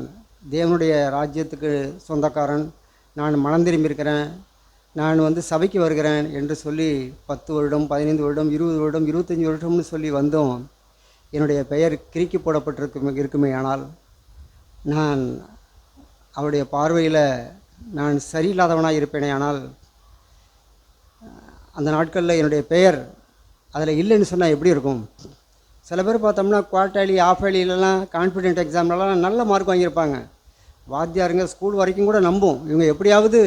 தேவனுடைய ராஜ்யத்துக்கு சொந்தக்காரன், நான் மனம் திரும்பி இருக்கிறேன், நான் வந்து சபைக்கு வருகிறேன் என்று சொல்லி 10 வருடம் 15 வருடம் 20 வருடம் 25 வருடம்னு சொல்லி வந்தோம். என்னுடைய பெயர் கிறுக்கி இருக்குமே. ஆனால் நான் அவருடைய பார்வையில் நான் சரியில்லாதவனாக இருப்பேனே. ஆனால் அந்த நாட்களில் என்னுடைய பெயர் அதில் இல்லைன்னு சொன்னால் எப்படி இருக்கும்? சில பேர் பார்த்தோம்னா குவார்டர்லி ஆஃபேலியிலலாம் கான்ஃபிடென்ட் எக்ஸாம்லலாம் நல்ல மார்க் வாங்கியிருப்பாங்க. வாத்தியாருங்க ஸ்கூல் வரைக்கும் கூட நம்பும் இவங்க எப்படியாவது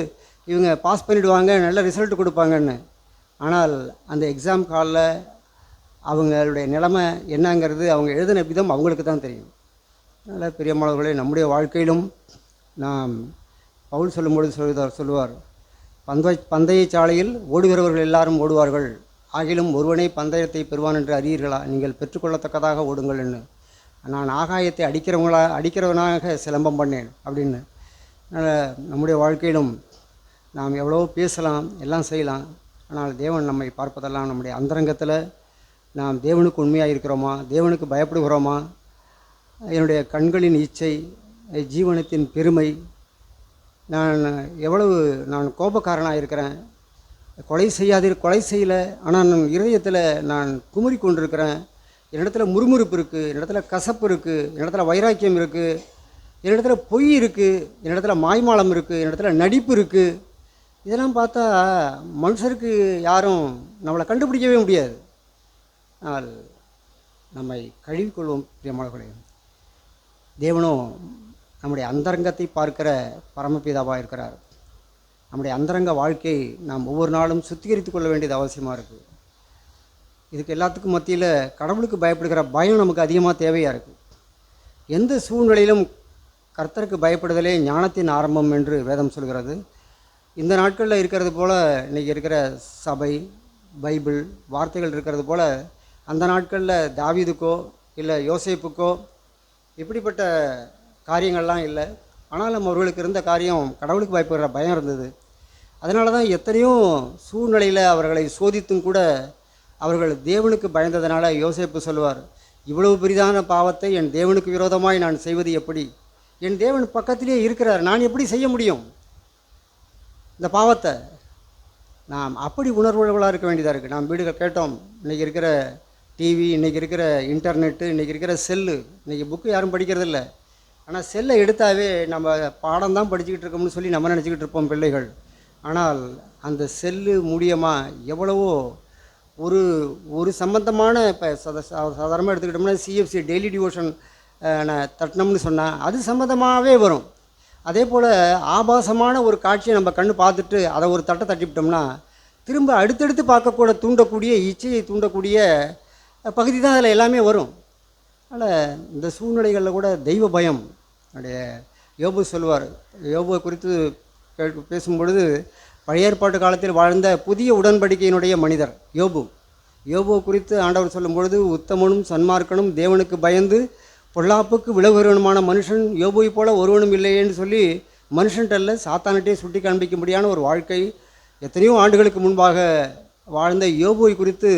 இவங்க பாஸ் பண்ணிவிடுவாங்க, நல்ல ரிசல்ட் கொடுப்பாங்கன்னு. ஆனால் அந்த எக்ஸாம் காலில் அவங்களுடைய நிலைமை என்னங்கிறது அவங்க எழுதின விதம் அவங்களுக்கு தான் தெரியும். அதனால் பிரியமானவர்களே, நம்முடைய வாழ்க்கையிலும் நாம் பவுல் சொல்லும்பொழுது சொல்லுவார், பந்தய சாலையில் ஓடுகிறவர்கள் எல்லாரும் ஓடுவார்கள், ஆகிலும் ஒருவனே பந்தயத்தை பெறுவான் என்று அறியீர்களா, நீங்கள் பெற்றுக்கொள்ளத்தக்கதாக ஓடுங்கள் என்று. நான் ஆகாயத்தை அடிக்கிறவனாக சிலம்பம் பண்ணேன் அப்படின்னு. அதனால் நம்முடைய வாழ்க்கையிலும் நாம் எவ்வளோ பேசலாம், எல்லாம் செய்யலாம். ஆனால் தேவன் நம்மை பார்ப்பதெல்லாம் நம்முடைய அந்தரங்கத்தில் நாம் தேவனுக்கு உண்மையாக இருக்கிறோமா, தேவனுக்கு பயப்படுகிறோமா, என்னுடைய கண்களின் இச்சை, ஜீவனத்தின் பெருமை, நான் கோபக்காரனாக இருக்கிறேன், கொலை செய்யலை, ஆனால் நான் இதயத்தில் நான் குமுறி கொண்டிருக்கிறேன், என்னிடத்துல முறுமுறுப்பு இருக்குது, என்னிடத்துல கசப்பு இருக்குது, என்னிடத்துல வைராக்கியம் இருக்குது, என்னிடத்துல பொய் இருக்குது, என்னிடத்துல மாய்மாலம் இருக்குது, என்னிடத்துல நடிப்பு இருக்குது. இதெல்லாம் பார்த்தா மனுஷருக்கு யாரும் நம்மளை கண்டுபிடிக்கவே முடியாது. ஆனால் நம்மை கழுவிக்கொள்வோம் பிரியமானவர்களே. தேவனும் நம்முடைய அந்தரங்கத்தை பார்க்கிற பரமபிதாவாக இருக்கிறார். நம்முடைய அந்தரங்க வாழ்க்கையை நாம் ஒவ்வொரு நாளும் சுத்திகரித்து கொள்ள வேண்டியது அவசியமாக இருக்குது. இதுக்கு எல்லாத்துக்கும் மத்தியில் கடவுளுக்கு பயப்படுகிற பயம் நமக்கு அதிகமாக தேவையாக இருக்குது. எந்த சூழ்நிலையிலும் கர்த்தருக்கு பயப்படுதலே ஞானத்தின் ஆரம்பம் என்று வேதம் சொல்கிறது. இந்த நாட்களில் இருக்கிறது போல் இன்றைக்கி இருக்கிற சபை, பைபிள் வார்த்தைகள் இருக்கிறது போல் அந்த நாட்களில் தாவீதுக்கோ இல்லை யோசேப்புக்கோ இப்படிப்பட்ட காரியங்கள்லாம் இல்லை. ஆனாலும் அவர்களுக்கு இருந்த காரியம் கடவுளுக்கு பயப்படுகிற பயம் இருந்தது. அதனால தான் எத்தனையோ சூழ்நிலையில் அவர்களை சோதித்தும் கூட அவர்கள் தேவனுக்கு பயந்ததுனால யோசேப்பு சொல்லுவார், இவ்வளவு பெரிதான பாவத்தை என் தேவனுக்கு விரோதமாய் நான் செய்வது எப்படி? என் தேவன் பக்கத்திலே இருக்கிறார், நான் எப்படி செய்ய முடியும் இந்த பாவத்தை? நாம் அப்படி உணர்வுகளாக இருக்க வேண்டியதாக இருக்குது. நாம் வீடுகள் கேட்டோம், இன்றைக்கி இருக்கிற டிவி, இன்றைக்கி இருக்கிற இன்டர்நெட்டு, இன்றைக்கி இருக்கிற செல்லு, இன்றைக்கி புக்கு யாரும் படிக்கிறதில்ல. ஆனால் செல்லை எடுத்தாவே நம்ம பாடம் தான் படிச்சுக்கிட்டு இருக்கோம்னு சொல்லி நம்ம நினச்சிக்கிட்டு இருப்போம் பிள்ளைகள். ஆனால் அந்த செல்லு மூலியமாக எவ்வளவோ ஒரு சம்பந்தமான இப்போ சாதாரணமாக எடுத்துக்கிட்டோம்னா சிஎஃப்சி டெய்லி டிவோஷன் தட்டினோம்னு சொன்னால் அது சம்மந்தமாகவே வரும். அதே போல் ஆபாசமான ஒரு காட்சியை நம்ம கண்ணு பார்த்துட்டு அதை ஒரு தட்டை தட்டிவிட்டோம்னா திரும்ப அடுத்தடுத்து பார்க்கக்கூட தூண்டக்கூடிய இச்சையை தூண்டக்கூடிய பகுதி தான் அதில் எல்லாமே வரும். அதனால் இந்த சூழ்நிலைகளில் கூட தெய்வ பயம். என்னுடைய யோபு சொல்லுவார், யோபுவை குறித்து பேசும்பொழுது பழைய ஏற்பாட்டு காலத்தில் வாழ்ந்த புதிய உடன்படிக்கையினுடைய மனிதர் யோபுவை குறித்து ஆண்டவர் சொல்லும்பொழுது, உத்தமனும் சன்மார்க்கனும் தேவனுக்கு பயந்து பொல்லாப்புக்கு விலகுவனுமான மனுஷன் யோபுவை போல ஒருவனும் இல்லையேன்னு சொல்லி மனுஷன்ட்டல்ல சாத்தானிட்டே சுட்டி காண்பிக்கும்படியான ஒரு வாழ்க்கை எத்தனையோ ஆண்டுகளுக்கு முன்பாக வாழ்ந்த யோபுவை குறித்து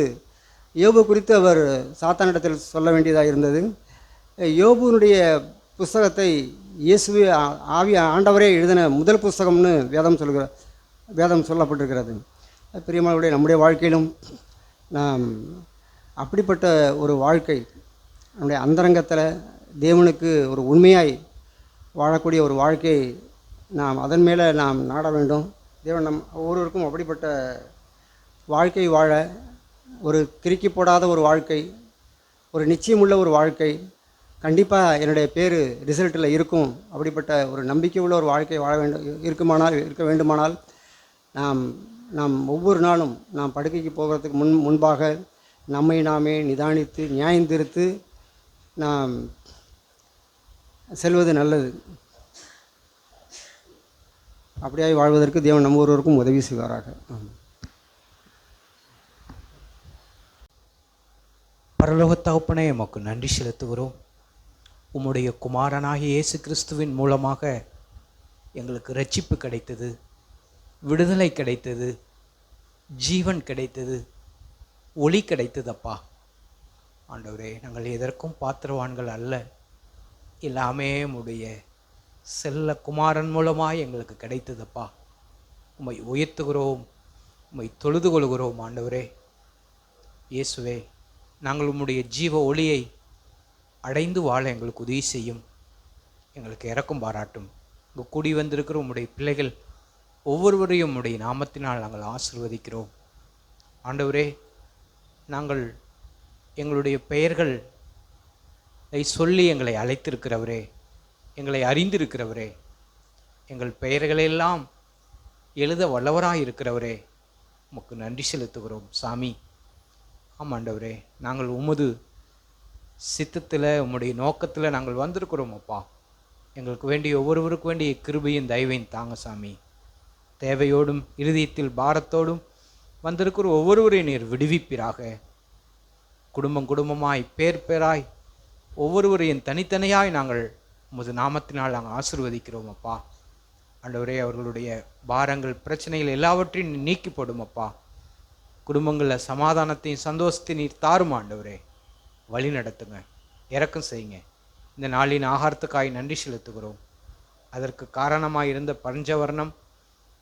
அவர் சாத்தானிடத்தில் சொல்ல வேண்டியதாக இருந்தது. யோபுனுடைய புஸ்தகத்தை இயேசுவே ஆண்டவரே எழுதின முதல் புஸ்தகம்னு வேதம் சொல்லப்பட்டிருக்கிறது. பிரியமானவர்களே, நம்முடைய வாழ்க்கையிலும் நாம் அப்படிப்பட்ட ஒரு வாழ்க்கை, நம்முடைய அந்தரங்கத்தில் தேவனுக்கு ஒரு உண்மையாய் வாழக்கூடிய ஒரு வாழ்க்கையை நாம் அதன் மேலே நாம் நாட வேண்டும். தேவன் நம் ஒவ்வொருவருக்கும் அப்படிப்பட்ட வாழ்க்கை வாழ, ஒரு கிறுக்கி போடாத ஒரு வாழ்க்கை, ஒரு நிச்சயமுள்ள ஒரு வாழ்க்கை, கண்டிப்பாக என்னுடைய பேர் ரிசல்ட்டில் இருக்கும், அப்படிப்பட்ட ஒரு நம்பிக்கை உள்ள ஒரு வாழ்க்கை வாழ இருக்க வேண்டுமானால் நாம் ஒவ்வொரு நாளும் நாம் படுக்கைக்கு போகிறதுக்கு முன்பாக நம்மை நாமே நிதானித்து நியாயந்திருத்து நாம் செல்வது நல்லது. அப்படியாய் வாழ்வதற்கு தேவன் நம்ம ஒருவருக்கும் உதவி செய்வாராக. பரலோக தகப்பனே, உமக்கு நன்றி செலுத்துகிறோம். உம்முடைய குமாரனாகிய இயேசு கிறிஸ்துவின் மூலமாக எங்களுக்கு இரட்சிப்பு கிடைத்தது, விடுதலை கிடைத்தது, ஜீவன் கிடைத்தது, ஒளி கிடைத்ததப்பா. ஆண்டவரே, நாங்கள் எதற்கும் பாத்திரவான்கள் அல்ல. எல்லாமே உம்முடைய செல்ல குமாரன் மூலமாக எங்களுக்கு கிடைத்ததப்பா. உம்மை உயர்த்துகிறோம், உம்மை தொழுது கொள்கிறோம். ஆண்டவரே இயேசுவே, நாங்கள் உம்முடைய ஜீவ ஒளியை அடைந்து வாழ எங்களுக்கு உதவி செய்யும். எங்களுக்கு இரக்கம் பாராட்டும். இங்கு கூடி வந்திருக்கிற உம்முடைய பிள்ளைகள் ஒவ்வொருவரையும் உம்முடைய நாமத்தினால் நாங்கள் ஆசீர்வதிக்கிறோம். ஆண்டவரே, நாங்கள் எங்களுடைய பெயர்களை சொல்லி எங்களை அழைத்திருக்கிறவரே, எங்களை அறிந்திருக்கிறவரே, எங்கள் பெயர்களெல்லாம் எழுத வல்லவராக இருக்கிறவரே, உமக்கு நன்றி செலுத்துகிறோம் சாமி. ஆமாண்டவரே, நாங்கள் உமது சித்தத்தில் உம்முடைய நோக்கத்தில் நாங்கள் வந்திருக்கிறோம் அப்பா. எங்களுக்கு வேண்டிய ஒவ்வொருவருக்கு வேண்டிய கிருபையும் தயவையும் தாங்க சாமி. தேவையோடும் இருதயத்தில் பாரத்தோடும் வந்திருக்கிற ஒவ்வொருவரையும் நீர் விடுவிப்பீராக. குடும்பம் குடும்பமாய் பேர் பேராய் ஒவ்வொருவரையும் தனித்தனியாய் நாங்கள் உமது நாமத்தினால் நாங்கள் ஆசீர்வதிக்கிறோம் அப்பா. ஆண்டவரே, அவர்களுடைய பாரங்கள் பிரச்சனைகள் எல்லாவற்றையும் நீக்கி போடும் அப்பா. குடும்பங்களில் சமாதானத்தையும் சந்தோஷத்தையும் நீர் தாரும் ஆண்டவரே. வழி நடத்துங்க, இரக்கம் செய்யுங்க. இந்த நாளின் ஆகாரத்துக்காய் நன்றி செலுத்துகிறோம். அதற்கு காரணமாக இருந்த பஞ்சவர்ணம்,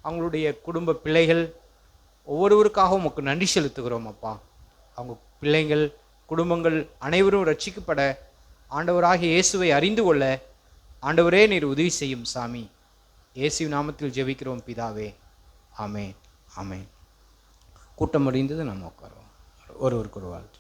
அவங்களுடைய குடும்ப பிள்ளைகள் ஒவ்வொருவருக்காகவும் உமக்கு நன்றி செலுத்துகிறோம் அப்பா. அவங்க பிள்ளைகள் குடும்பங்கள் அனைவரும் ரட்சிக்கப்பட ஆண்டவராகிய இயேசுவை அறிந்து கொள்ள ஆண்டவரே நீர் உதவி செய்யும் சாமி. இயேசு நாமத்தில் ஜெபிக்கிறோம் பிதாவே, ஆமென் ஆமென். கூட்டம் முடிந்தது, நம்ம உட்காருவோம். ஒருவருக்கு ஒரு வாழ்த்து.